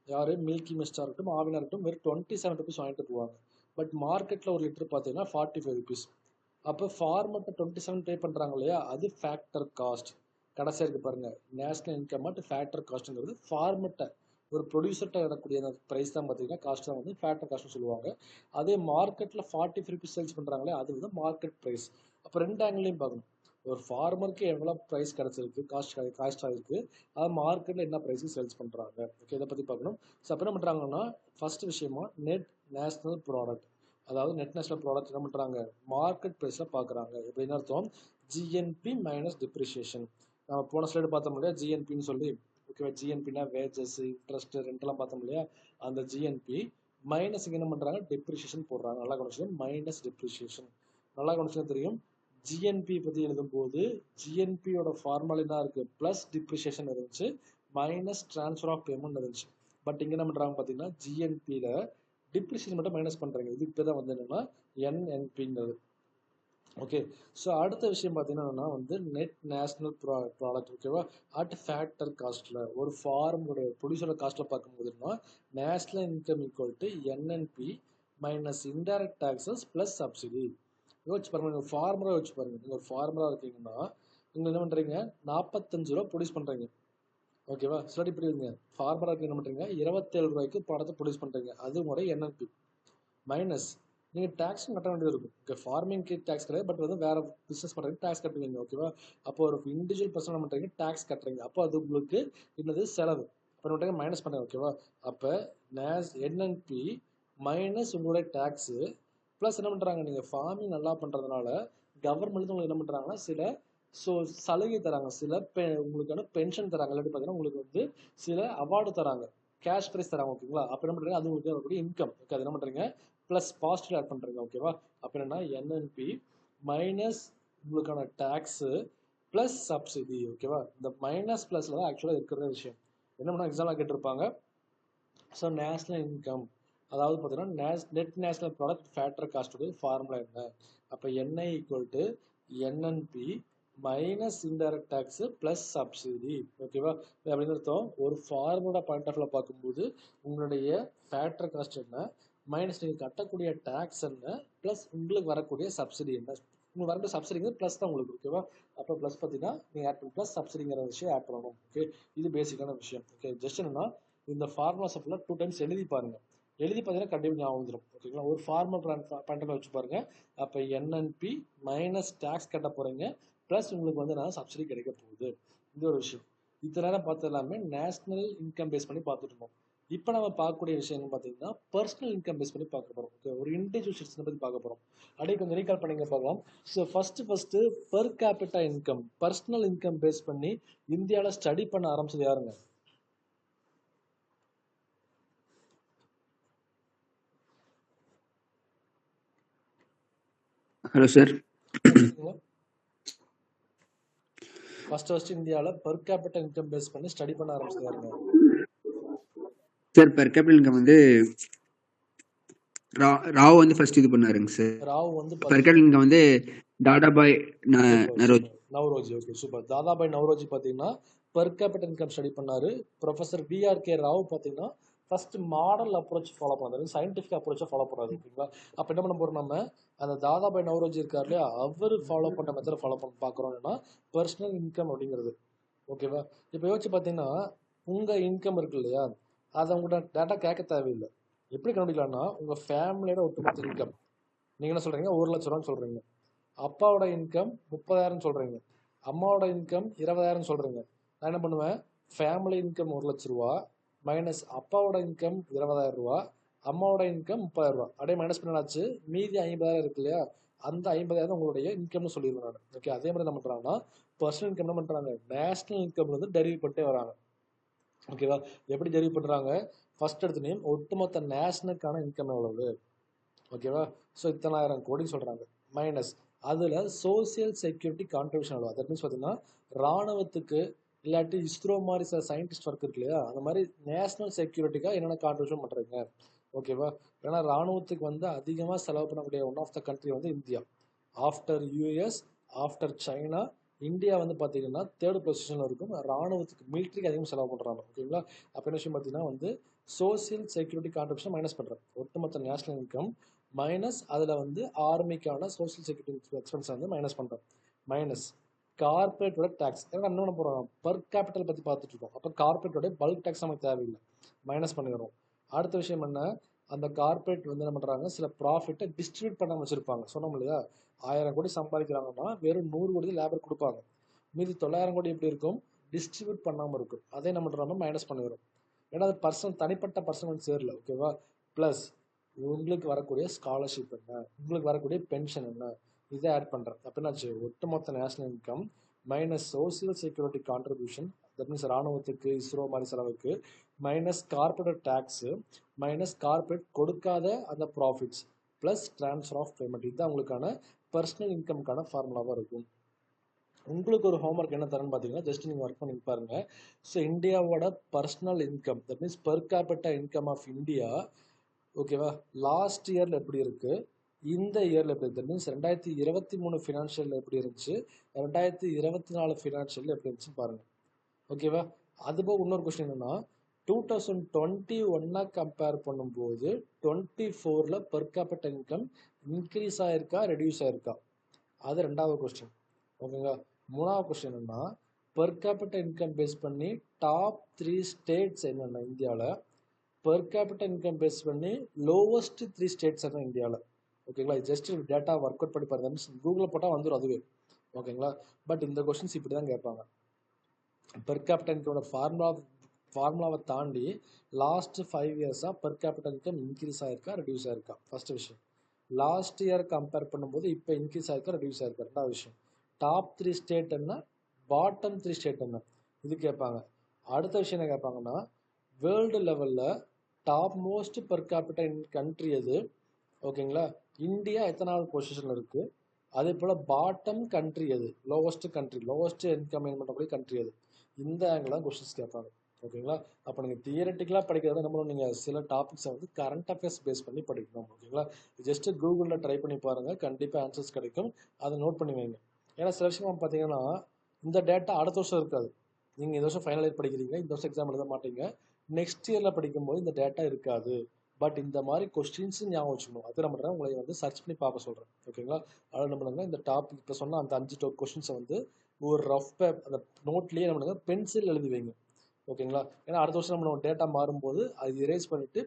யார், மில்கி மிஸ்டாக இருக்கட்டும், ஆவினாக இருக்கட்டும், வெறும் 27 ருபீஸ் வாங்கிட்டு போவாங்க. பட் மார்க்கெட்டில் ஒரு லிட்டர் பார்த்தீங்கன்னா 45 ருபீஸ். அப்போ ஃபார்மர்கிட்ட 27 பே பண்ணுறாங்க இல்லையா, அது ஃபேக்டர் காஸ்ட். கடைசியாக இருக்குது பாருங்கள், நேஷனல் இன்கம் அட் ஃபேக்டர் காஸ்ட்டுங்கிறது ஃபார்மர்கிட்ட ஒரு ப்ரொடியூசர்கிட்ட வரக்கூடிய அந்த ப்ரைஸ் தான் பார்த்தீங்கன்னா காஸ்ட் தான் வந்து ஃபேக்டர் காஸ்ட்னு சொல்லுவாங்க. அதே மார்க்கெட்டில் 45 ருபீஸ் சேல்ஸ் பண்ணுறாங்களே அது வந்து மார்க்கெட் ப்ரைஸ். அப்போ 2 ஆங்கிலையும் பார்க்கணும். ஒரு ஃபார்மருக்கு எவ்வளோ ப்ரைஸ் கிடச்சிருக்கு, காஸ்ட் ஆகிருக்கு, அது மார்க்கெட்டில் என்ன ப்ரைஸுக்கு சேல்ஸ் பண்ணுறாங்க. ஓகே, இதை பற்றி பார்க்கணும். ஸோ அப்போ என்ன பண்ணுறாங்கன்னா ஃபர்ஸ்ட் விஷயமா நெட் நேஷனல் ப்ராடக்ட், அதாவது நெட் நேஷனல் ப்ராடக்ட் என்ன பண்ணுறாங்க, மார்க்கெட் ப்ரைஸில் பார்க்குறாங்க. எப்படின்னு அர்த்தம், ஜிஎன்பி மைனஸ் டிப்ரிஷியேஷன். நம்ம போன ஸ்லைடு பார்த்தோம் இல்லையா ஜிஎன்பின்னு சொல்லி. ஓகேவா, ஜிஎன்பினா வேஜஸ், இன்ட்ரெஸ்ட், ரெண்டெல்லாம் பார்த்தோம் இல்லையா, அந்த ஜிஎன்பி மைனஸ் இங்கே என்ன பண்ணுறாங்க, டிப்ரிஷியேஷன் போடுறாங்க. நல்லா கவனிச்சு, மைனஸ் டிப்ரிஷியேஷன். நல்லா கவனிச்சு தெரியும். ஜிஎன்பி பற்றி எழுதும்போது ஜிஎன்பியோட ஃபார்முலா என்ன இருக்குது, ப்ளஸ் டிப்ரிஷியேஷன் இருந்துச்சு, மைனஸ் ட்ரான்ஸ்ஃபர் ஆஃப் பேமெண்ட் இருந்துச்சு. பட் இங்கே என்ன பண்ணுறாங்க பார்த்தீங்கன்னா ஜிஎன்பியில் டிப்ரிஷியேஷன் மட்டும் மைனஸ் பண்ணுறாங்க. இதுக்கு பேர் தான் வந்து என்னென்னா என்என்பிங்கிறது. ஓகே, ஸோ அடுத்த விஷயம் பார்த்தீங்கன்னா வந்து நெட் நேஷனல் ப்ராடக்ட். ஓகேவா, அட் ஃபேக்டர் காஸ்ட்டில் ஒரு ஃபார்முடைய ப்ரொடியூசரோட காஸ்ட்டில் பார்க்கும்போதுன்னா national income equal to NNP minus indirect taxes plus subsidy. யோசிச்சு பாருங்க, நீங்கள் ஃபார்மராக யோசிச்சு பாருங்கள். நீங்கள் ஃபார்மராக இருக்கீங்கன்னா நீங்கள் என்ன பண்ணுறீங்க, 45 ரூபா ப்ரொடியூஸ் பண்ணுறீங்க. ஓகேவா, ஸ்டடி இப்படி இருங்க, ஃபார்மராக இருக்கு என்ன பண்ணுறீங்க, 27 ரூபாய்க்கு ப்ராடக்ட்டை ப்ரொடியூஸ் பண்ணுறீங்க, அது உங்களுடைய என்என்பி. மைனஸ் நீங்கள் டேக்ஸும் கட்ட வேண்டியது இருக்கும். ஓகே, ஃபார்மிங்க்கு டேக்ஸ் கிடையாது, பட் வந்து வேறு பிஸ்னஸ் பண்ணுறீங்க டேக்ஸ் கட்டுவீங்க. ஓகேவா, அப்போ ஒரு இண்டிவிஜுவல் பர்சன் என்ன பண்ணுறீங்க, டேக்ஸ் கட்டுறீங்க. அப்போ அது உங்களுக்கு என்னது, செலவு. அப்போ பண்ணுறீங்க மைனஸ் பண்ணுறீங்க. ஓகேவா, அப்போ என்என்பி மைனஸ் உங்களுடைய டேக்ஸு ப்ளஸ் என்ன பண்ணுறாங்க, நீங்கள் ஃபார்மிங் நல்லா பண்ணுறதுனால கவர்மெண்ட் உங்களுக்கு என்ன பண்ணுறாங்கன்னா சில சலுகை தராங்க, சில உங்களுக்கான பென்ஷன் தராங்க, இல்லாட்டி பார்த்தீங்கன்னா உங்களுக்கு வந்து சில அவார்டு தராங்க, கேஷ் ப்ரைஸ் தராங்க. ஓகேங்களா, அப்போ என்ன பண்ணுறீங்க, அது உங்களுக்கு வரக்கூடிய இன்கம். ஓகே, அது என்ன பண்ணுறீங்க, ப்ளஸ் பாசிட்டிவ் ஆட் பண்ணுறீங்க. ஓகேவா, அப்போ என்னன்னா என்என்பி மைனஸ் உங்களுக்கான டேக்ஸு ப்ளஸ் சப்சிடி. ஓகேவா, இந்த மைனஸ் ப்ளஸில் தான் ஆக்சுவலாக இருக்கிற விஷயம். என்ன பண்ணால் எக்ஸாம்பிள் கேட்டிருப்பாங்க. ஸோ நேஷ்னல் இன்கம், அதாவது பார்த்தீங்கன்னா நெட் நேஷனல் ப்ராடக்ட் ஃபேக்டர் காஸ்ட்டுடைய ஃபார்முலா என்ன, அப்போ NI equal to NNP minus indirect tax plus subsidy. ஓகேவா, அப்படின்னு அர்த்தம் ஒரு ஃபார்முலா பாயிண்ட் ஆஃப் வியூவில் பார்க்கும்போது உங்களுடைய ஃபேக்டர் காஸ்ட் என்ன, மைனஸ் நீங்கள் கட்டக்கூடிய டேக்ஸ் என்ன, ப்ளஸ் உங்களுக்கு வரக்கூடிய சப்சிடி என்ன. உங்களுக்கு வரக்கூடிய சப்சிடிங்கிறது ப்ளஸ் தான் உங்களுக்கு. ஓகேவா, அப்போ ப்ளஸ் பார்த்தீங்கன்னா நீங்கள் ஆட் பண்ணி ப்ளஸ் சப்சிடிங்கிற விஷயம் ஆட் பண்ணணும். ஓகே, இது பேசிக்கான விஷயம். ஓகே, ஜஸ்ட் என்னன்னா இந்த ஃபார்முலாஸ் ஃபுல்லாக 2 டைம்ஸ் எழுதி பாருங்கள். எழுதி பார்த்தீங்கன்னா கண்டிப்பாக ஞாபகம் வந்துடும். ஓகேங்களா, ஒரு ஃபார்மல் பண்ணுறத வச்சு பாருங்கள். அப்போ என்என்பி மைனஸ் டேக்ஸ் கட்ட போகிறீங்க, ப்ளஸ் உங்களுக்கு வந்து நான் சப்சிடி கிடைக்க போகுது. இது ஒரு விஷயம். இத்தனை நேரம் பார்த்து எல்லாமே நேஷனல் இன்கம் பேஸ் பண்ணி பார்த்துட்டு இருந்தோம். இப்போ நம்ம பார்க்கக்கூடிய விஷயம் என்ன பார்த்தீங்கன்னா பர்சனல் இன்கம் பேஸ் பண்ணி பார்க்க போகிறோம். ஓகே, ஒரு இண்டிவிஜுவல் சிட்டிசனை பற்றி பார்க்க போகிறோம். அப்படியே கொஞ்சம் ரீகால் பண்ணிங்க பார்க்கலாம். So first per capita income, personal income base பண்ணி இந்தியாவில் ஸ்டடி பண்ண ஆரம்பிச்சது யாருங்க? Hello sir. ஃபர்ஸ்ட் இந்தியாவில் பெர் கேபிட்டல் இன்கம் பேஸ் பண்ணி ஸ்டடி பண்ண ஆரம்பிச்சது யாருங்க? சார் பெர் கேபிட்டல் இன்கம் வந்து ராவ் வந்து ஃபர்ஸ்ட் இது பண்ணாருங்க சார். ராவ் வந்து பெர் கேபிட்டல் இன்கம் வந்து தாதாபாய் நவ்ரோஜி. Okay, super. தாதாபாய் நவ்ரோஜி பார்த்தீங்கன்னா பெர் கேபிட்டல் இன்கம் ஸ்டடி பண்ணாரு. ப்ரொஃபசர் பிஆர்கே ராவ் பார்த்தீங்கன்னா ஃபர்ஸ்ட் மாடல் அப்ரோச் ஃபாலோ பண்ணுறது, சயின்டிஃபிக் அப்ரோச்சை ஃபாலோ பண்ணாது. ஓகேங்களா? அப்போ என்ன பண்ண போகிறோம், நம்ம அந்த தாதாபாய் நவ்ரோஜி இருக்கார் இல்லையா, அவர் ஃபாலோ பண்ண மெத்தடை ஃபாலோ பண்ண பார்க்குறோம்னா பர்சனல் இன்கம் அப்படிங்கிறது. ஓகேவா? இப்போ யோசிச்சு பார்த்தீங்கன்னா உங்கள் இன்கம் இருக்கு இல்லையா, அதை உங்கள்கிட்ட டேட்டா கேட்க தேவையில்லை. எப்படி கண்டுபிடிக்கலாம்னா உங்கள் ஃபேமிலியோட ஒட்டுமொத்த இன்கம் நீங்கள் என்ன சொல்கிறீங்க, 1,00,000 சொல்கிறீங்க. அப்பாவோட இன்கம் 30,000 சொல்கிறீங்க. அம்மாவோட இன்கம் 20,000 சொல்கிறீங்க. நான் என்ன பண்ணுவேன், ஃபேமிலி இன்கம் 1,00,000 ரூபா மைனஸ் அப்பாவோட இன்கம் 20,000 ரூபா, அம்மாவோட இன்கம் 30,000 ரூபா, அப்படியே மைனஸ் பண்ணாச்சு. மீதி 50,000 இருக்கு இல்லையா, அந்த 50,000 உங்களுடைய இன்கம்னு சொல்லிடுவேன் நான். ஓகே, அதே மாதிரி என்ன பண்ணுறாங்கன்னா பர்சனல் இன்கம் என்ன பண்ணுறாங்க, நேஷனல் இன்கம் வந்து டெரிவ் பண்ணிட்டே வராங்க. ஓகேவா? எப்படி டெரிவ் பண்ணுறாங்க, ஃபர்ஸ்ட் எடுத்து ஒட்டுமொத்த நேஷனலுக்கான இன்கம் எவ்வளவு, ஓகேவா? ஸோ 1,000 கோடி சொல்கிறாங்க. மைனஸ் அதில் சோசியல் செக்யூரிட்டி கான்ட்ரிபியூஷன் எவ்வளோ, தட் மீன்ஸ் பார்த்தீங்கன்னா ராணுவத்துக்கு இல்லாட்டி இஸ்ரோ மாதிரி சில சயின்டிஸ்ட் ஒர்க் இருக்கு இல்லையா, அந்த மாதிரி நேஷனல் செக்யூரிட்டிக்காக என்னென்ன கான்ட்ரிபியூஷன் பண்ணுறீங்க. ஓகேவா? ஏன்னா ராணுவத்துக்கு வந்து அதிகமாக செலவு பண்ணக்கூடிய ஒன் ஆஃப் த கண்ட்ரி வந்து India. After US, after China, India வந்து பார்த்தீங்கன்னா 3rd பொசிஷனில் இருக்கும். ராணுவத்துக்கு மிலிட்ரிக்கு அதிகமாக செலவு பண்ணுறாங்க. ஓகேங்களா? அப்போ என்ன விஷயம் பார்த்தீங்கன்னா வந்து சோசியல் செக்யூரிட்டி கான்ட்ரிபியூஷன் மைனஸ் பண்ணுறேன். ஒட்டுமொத்த நேஷனல் இன்கம் மைனஸ் அதில் வந்து ஆர்மிக்கான சோசியல் செக்யூரிட்டி எக்ஸ்பென்ஸ் வந்து மைனஸ் பண்ணுறேன். மைனஸ் கார்பரேட்டோட டேக்ஸ், ஏன்னா என்ன பண்ண போகிறோம், பர் கேபிட்டல் பற்றி பார்த்துட்டு இருக்கோம். அப்போ கார்பரேட்டோட பல்க் டேக்ஸ் நமக்கு தேவையில்லை, மைனஸ் பண்ணிடுறோம். அடுத்த விஷயம் என்ன, அந்த கார்பரேட் வந்து என்ன பண்ணுறாங்க, சில ப்ராஃபிட்டை டிஸ்ட்ரிபியூட் பண்ண வச்சுருப்பாங்க. சொன்னோம் இல்லையா, 1000 கோடி சம்பாதிக்கிறாங்கன்னா வெறும் 100 கோடி லேபர் கொடுப்பாங்க. மீதி 900 கோடி எப்படி இருக்கும், டிஸ்ட்ரிபியூட் பண்ணாமல் இருக்கும். அதே என்ன பண்ணுறோம்னா மைனஸ் பண்ணிடுறோம். ஏன்னா அது தனிப்பட்ட பர்சன் சேரல. ஓகேவா? ப்ளஸ் உங்களுக்கு வரக்கூடிய ஸ்காலர்ஷிப் என்ன, உங்களுக்கு வரக்கூடிய பென்ஷன் என்ன, இதை ஆட் பண்ணுறேன். அப்படின்னாச்சு ஒட்டுமொத்த national income minus social security contribution, that means ராணுவத்துக்கு இஸ்ரோ மாதிரி செலவுக்கு, minus corporate tax, minus corporate கொடுக்காத அந்த profits, plus transfer of payment. இதுதான் உங்களுக்கான பர்சனல் இன்கம்க்கான ஃபார்முலாவாக இருக்கும். உங்களுக்கு ஒரு ஹோம்ஒர்க் என்ன தரேன்னு பார்த்தீங்கன்னா, ஜஸ்ட் நீங்கள் ஒர்க் பண்ணி பாருங்க. ஸோ இந்தியாவோட personal income, that means per capita income of India, ஓகேவா, லாஸ்ட் இயரில் எப்படி இருக்குது, இந்த இயரில் எப்படி இருக்குது, மீன்ஸ் 2023 ஃபினான்ஷியலில் எப்படி இருந்துச்சு, 2024 ஃபினான்ஷியலில் எப்படி இருந்துச்சுன்னு பாருங்கள். ஓகேவா? அதுபோக இன்னொரு கொஸ்டின் என்னன்னா, 2021 கம்பேர் பண்ணும்போது 24ல் பெர் கேபிட்டல் இன்கம் இன்க்ரீஸ் ஆயிருக்கா ரெடியூஸ் ஆயிருக்கா, அது 2வது கொஸ்டின். ஓகேங்களா? 3வது கொஸ்டின் என்னன்னா, பெர் கேபிட்டல் இன்கம் பேஸ் பண்ணி டாப் 3 ஸ்டேட்ஸ் என்னென்ன இந்தியாவில், பெர் கேபிட்டல் இன்கம் பேஸ் பண்ணி லோவஸ்ட் 3 ஸ்டேட்ஸ் என்ன இந்தியாவில். ஓகேங்களா? ஜஸ்ட் டேட்டா ஒர்க் அவுட் பண்ணி பாருங்க, மீன்ஸ் கூகுளில் போட்டால் வந்துடும் அதுவே. ஓகேங்களா? பட் இந்த கொஸ்டின்ஸ் இப்படி தான் கேட்பாங்க. பெர் கேபிட்டல் இன்கமோட ஃபார்முலாவை தாண்டி லாஸ்ட் 5 இயர்ஸாக பெர் கேபிட்டல் இன்கம் இன்க்ரீஸ் ஆயிருக்கா ரெடியூஸ் ஆயிருக்கா, ஃபர்ஸ்ட் விஷயம். லாஸ்ட் இயர் கம்பேர் பண்ணும்போது இப்போ இன்க்ரீஸ் ஆயிருக்கா ரெடியூஸ் ஆயிருக்கா, 2வது விஷயம். டாப் 3 ஸ்டேட் என்ன, பாட்டம் 3 ஸ்டேட் என்ன, இது கேட்பாங்க. அடுத்த விஷயம் என்ன கேட்பாங்கன்னா, வேர்ல்டு லெவலில் top most per capital country எது, ஓகேங்களா, இந்தியா எத்தனாவது பொசிஷனில் இருக்குது, அதே போல் பாட்டம் கண்ட்ரி எது, lowest country, lowest income earn பண்ணக்கூடிய கண்ட்ரி எது, இந்த ஆங்கிளாக கொஸ்டின்ஸ் கேட்பாங்க. ஓகேங்களா? அப்போ நீங்கள் தியரட்டிக்கலாக படிக்கிறத நம்ம நீங்கள் சில டாபிக்ஸை வந்து கரண்ட் அஃபேர்ஸ் பேஸ் பண்ணி படிக்கணும். ஓகேங்களா? ஜஸ்ட்டு கூகுளில் ட்ரை பண்ணி பாருங்கள், கண்டிப்பாக ஆன்சர்ஸ் கிடைக்கும், அதை நோட் பண்ணி வைங்க. ஏன்னா சில விஷயம் பார்த்தீங்கன்னா இந்த டேட்டா அடுத்த வருஷம் இருக்காது. நீங்கள் இந்த வருஷம் ஃபைனல் இயர் படிக்கிறீங்க, இந்த வருஷம் எக்ஸாம் எழுத மாட்டீங்க, நெக்ஸ்ட் இயரில் படிக்கும்போது இந்த டேட்டா இருக்காது. பட் இந்த மாதிரி கொஸ்டின்ஸும் ஞாபகம் வச்சுக்கணும். அது நம்ம உங்களை வந்து சர்ச் பண்ணி பார்க்க சொல்கிறேன். ஓகேங்களா? அதில் என்ன பண்ணுங்க, இந்த டாபிக் இப்போ சொன்ன அந்த 5 கொஸ்டின்ஸை வந்து ஒரு ரஃப் அந்த நோட்லேயே என்ன பண்ணுங்க, பென்சில் எழுதி வைங்க. ஓகேங்களா? ஏன்னா அடுத்த வருஷம் நம்ம டேட்டா மாறும்போது அது எரேஸ் பண்ணிவிட்டு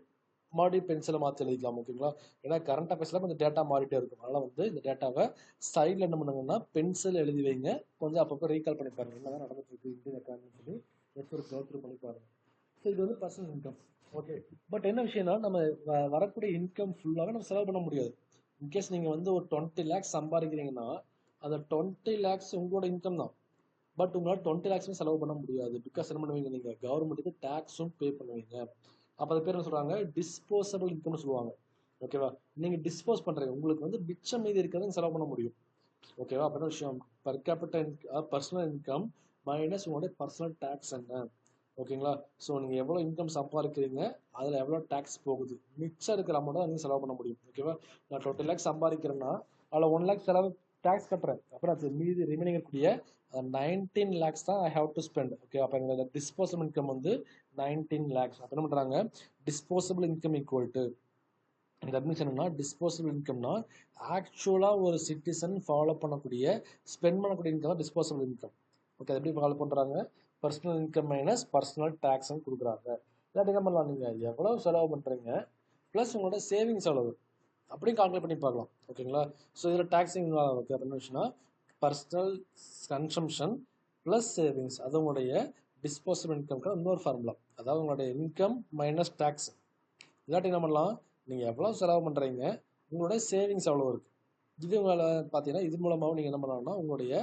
மறுபடியும் பென்சிலை மாற்றி எழுதிக்கலாம். ஓகேங்களா? ஏன்னா கரண்ட் அஃபேர்ஸில் கொஞ்சம் டேட்டா மாறிட்டே இருக்கும். அதனால் வந்து இந்த டேட்டாவை சைடில் என்ன பண்ணுங்கன்னா பென்சில் எழுதி வைங்க, கொஞ்சம் அப்பப்போ ரீகால் பண்ணி பாருங்கள் என்ன தான் நடந்துட்டு இருக்கு இந்தியன் எக்கானமின்னு சொல்லி ஒரு க்ளோத்ரூ பண்ணி பாருங்கள். ஸோ இது வந்து பர்சனல் இன்கம். ஓகே, பட் என்ன விஷயம்னா நம்ம வரக்கூடிய இன்கம் ஃபுல்லாக நம்ம செலவு பண்ண முடியாது. இன்கேஸ் நீங்கள் வந்து ஒரு 20 lakhs சம்பாதிக்கிறீங்கன்னா அந்த 20 lakhs உங்களோட இன்கம் தான். பட் உங்களால் 20 lakhs செலவு பண்ண முடியாது. பிகாஸ் என்ன பண்ணுவீங்க, நீங்கள் கவர்மெண்ட்டுக்கு டேக்ஸும் பே பண்ணுவீங்க. அப்போ அது பேர் என்ன சொல்கிறாங்க, டிஸ்போசபிள் இன்கம்னு சொல்லுவாங்க. ஓகேவா? நீங்கள் டிஸ்போஸ் பண்ணுறீங்க, உங்களுக்கு வந்து மிச்சம் மீதி இருக்கிறத செலவு பண்ண முடியும். ஓகேவா? அப்போ என்ன விஷயம், per capital personal income minus உங்களுடைய பர்சனல் டேக்ஸ் என்ன. ஓகேங்களா? ஸோ நீங்கள் எவ்வளோ இன்கம் சம்பாதிக்கிறீங்க, அதில் எவ்வளோ டேக்ஸ் போகுது, மிச்சம் இருக்கிற அமௌண்ட்டை நீங்கள் செலவு பண்ண முடியும். ஓகேவா? நான் 20 lakhs சம்பாதிக்கிறேன்னா அதில் 1 lakh செலவு டேக்ஸ் கட்டுறேன், அப்புறம் அது மீதி ரிமைனிங் இருக்கக்கூடிய 19 lakhs தான் I have to spend. Okay, அப்போ எங்களோட டிஸ்போசபிள் இன்கம் வந்து 19 lakhs. அப்போ என்ன பண்ணுறாங்க, disposable income equal to, that means என்னன்னா டிஸ்போசபிள் இன்கம்னா ஆக்சுவலாக ஒரு சிட்டிசன் ஃபாலோ பண்ணக்கூடிய ஸ்பெண்ட் பண்ணக்கூடிய இன்கம் தான் டிஸ்போசபிள் இன்கம். ஓகே, எப்படி ஃபாலோ பண்ணுறாங்க, பர்சனல் இன்கம் மைனஸ் பர்சனல் டேக்ஸ்ன்னு கொடுக்குறாங்க. இல்லாட்டி என்ன பண்ணலாம், நீங்கள் எவ்வளோ செலவு பண்ணுறீங்க ப்ளஸ் உங்களோட சேவிங்ஸ் எவ்வளவு அப்படியும் கால்குலேட் பண்ணி பார்க்கலாம். ஓகேங்களா, ஸோ இதில் டேக்ஸிங் இருக்குது அப்படின்னு வச்சுன்னா பர்சனல் கன்சம்ஷன் ப்ளஸ் சேவிங்ஸ், அது உங்களுடைய டிஸ்போசபிள் இன்கம்க்கு இன்னொரு ஃபார்முலா, அதாவது உங்களுடைய இன்கம் மைனஸ் டேக்ஸ். இல்லாட்டி என்ன பண்ணலாம், நீங்கள் எவ்வளோ செலவு பண்ணுறீங்க, உங்களுடைய சேவிங்ஸ் எவ்வளோ இருக்குது, இது உங்களை பார்த்தீங்கன்னா இது மூலமாகவும் நீங்கள் என்ன பண்ணலாம்னா உங்களுடைய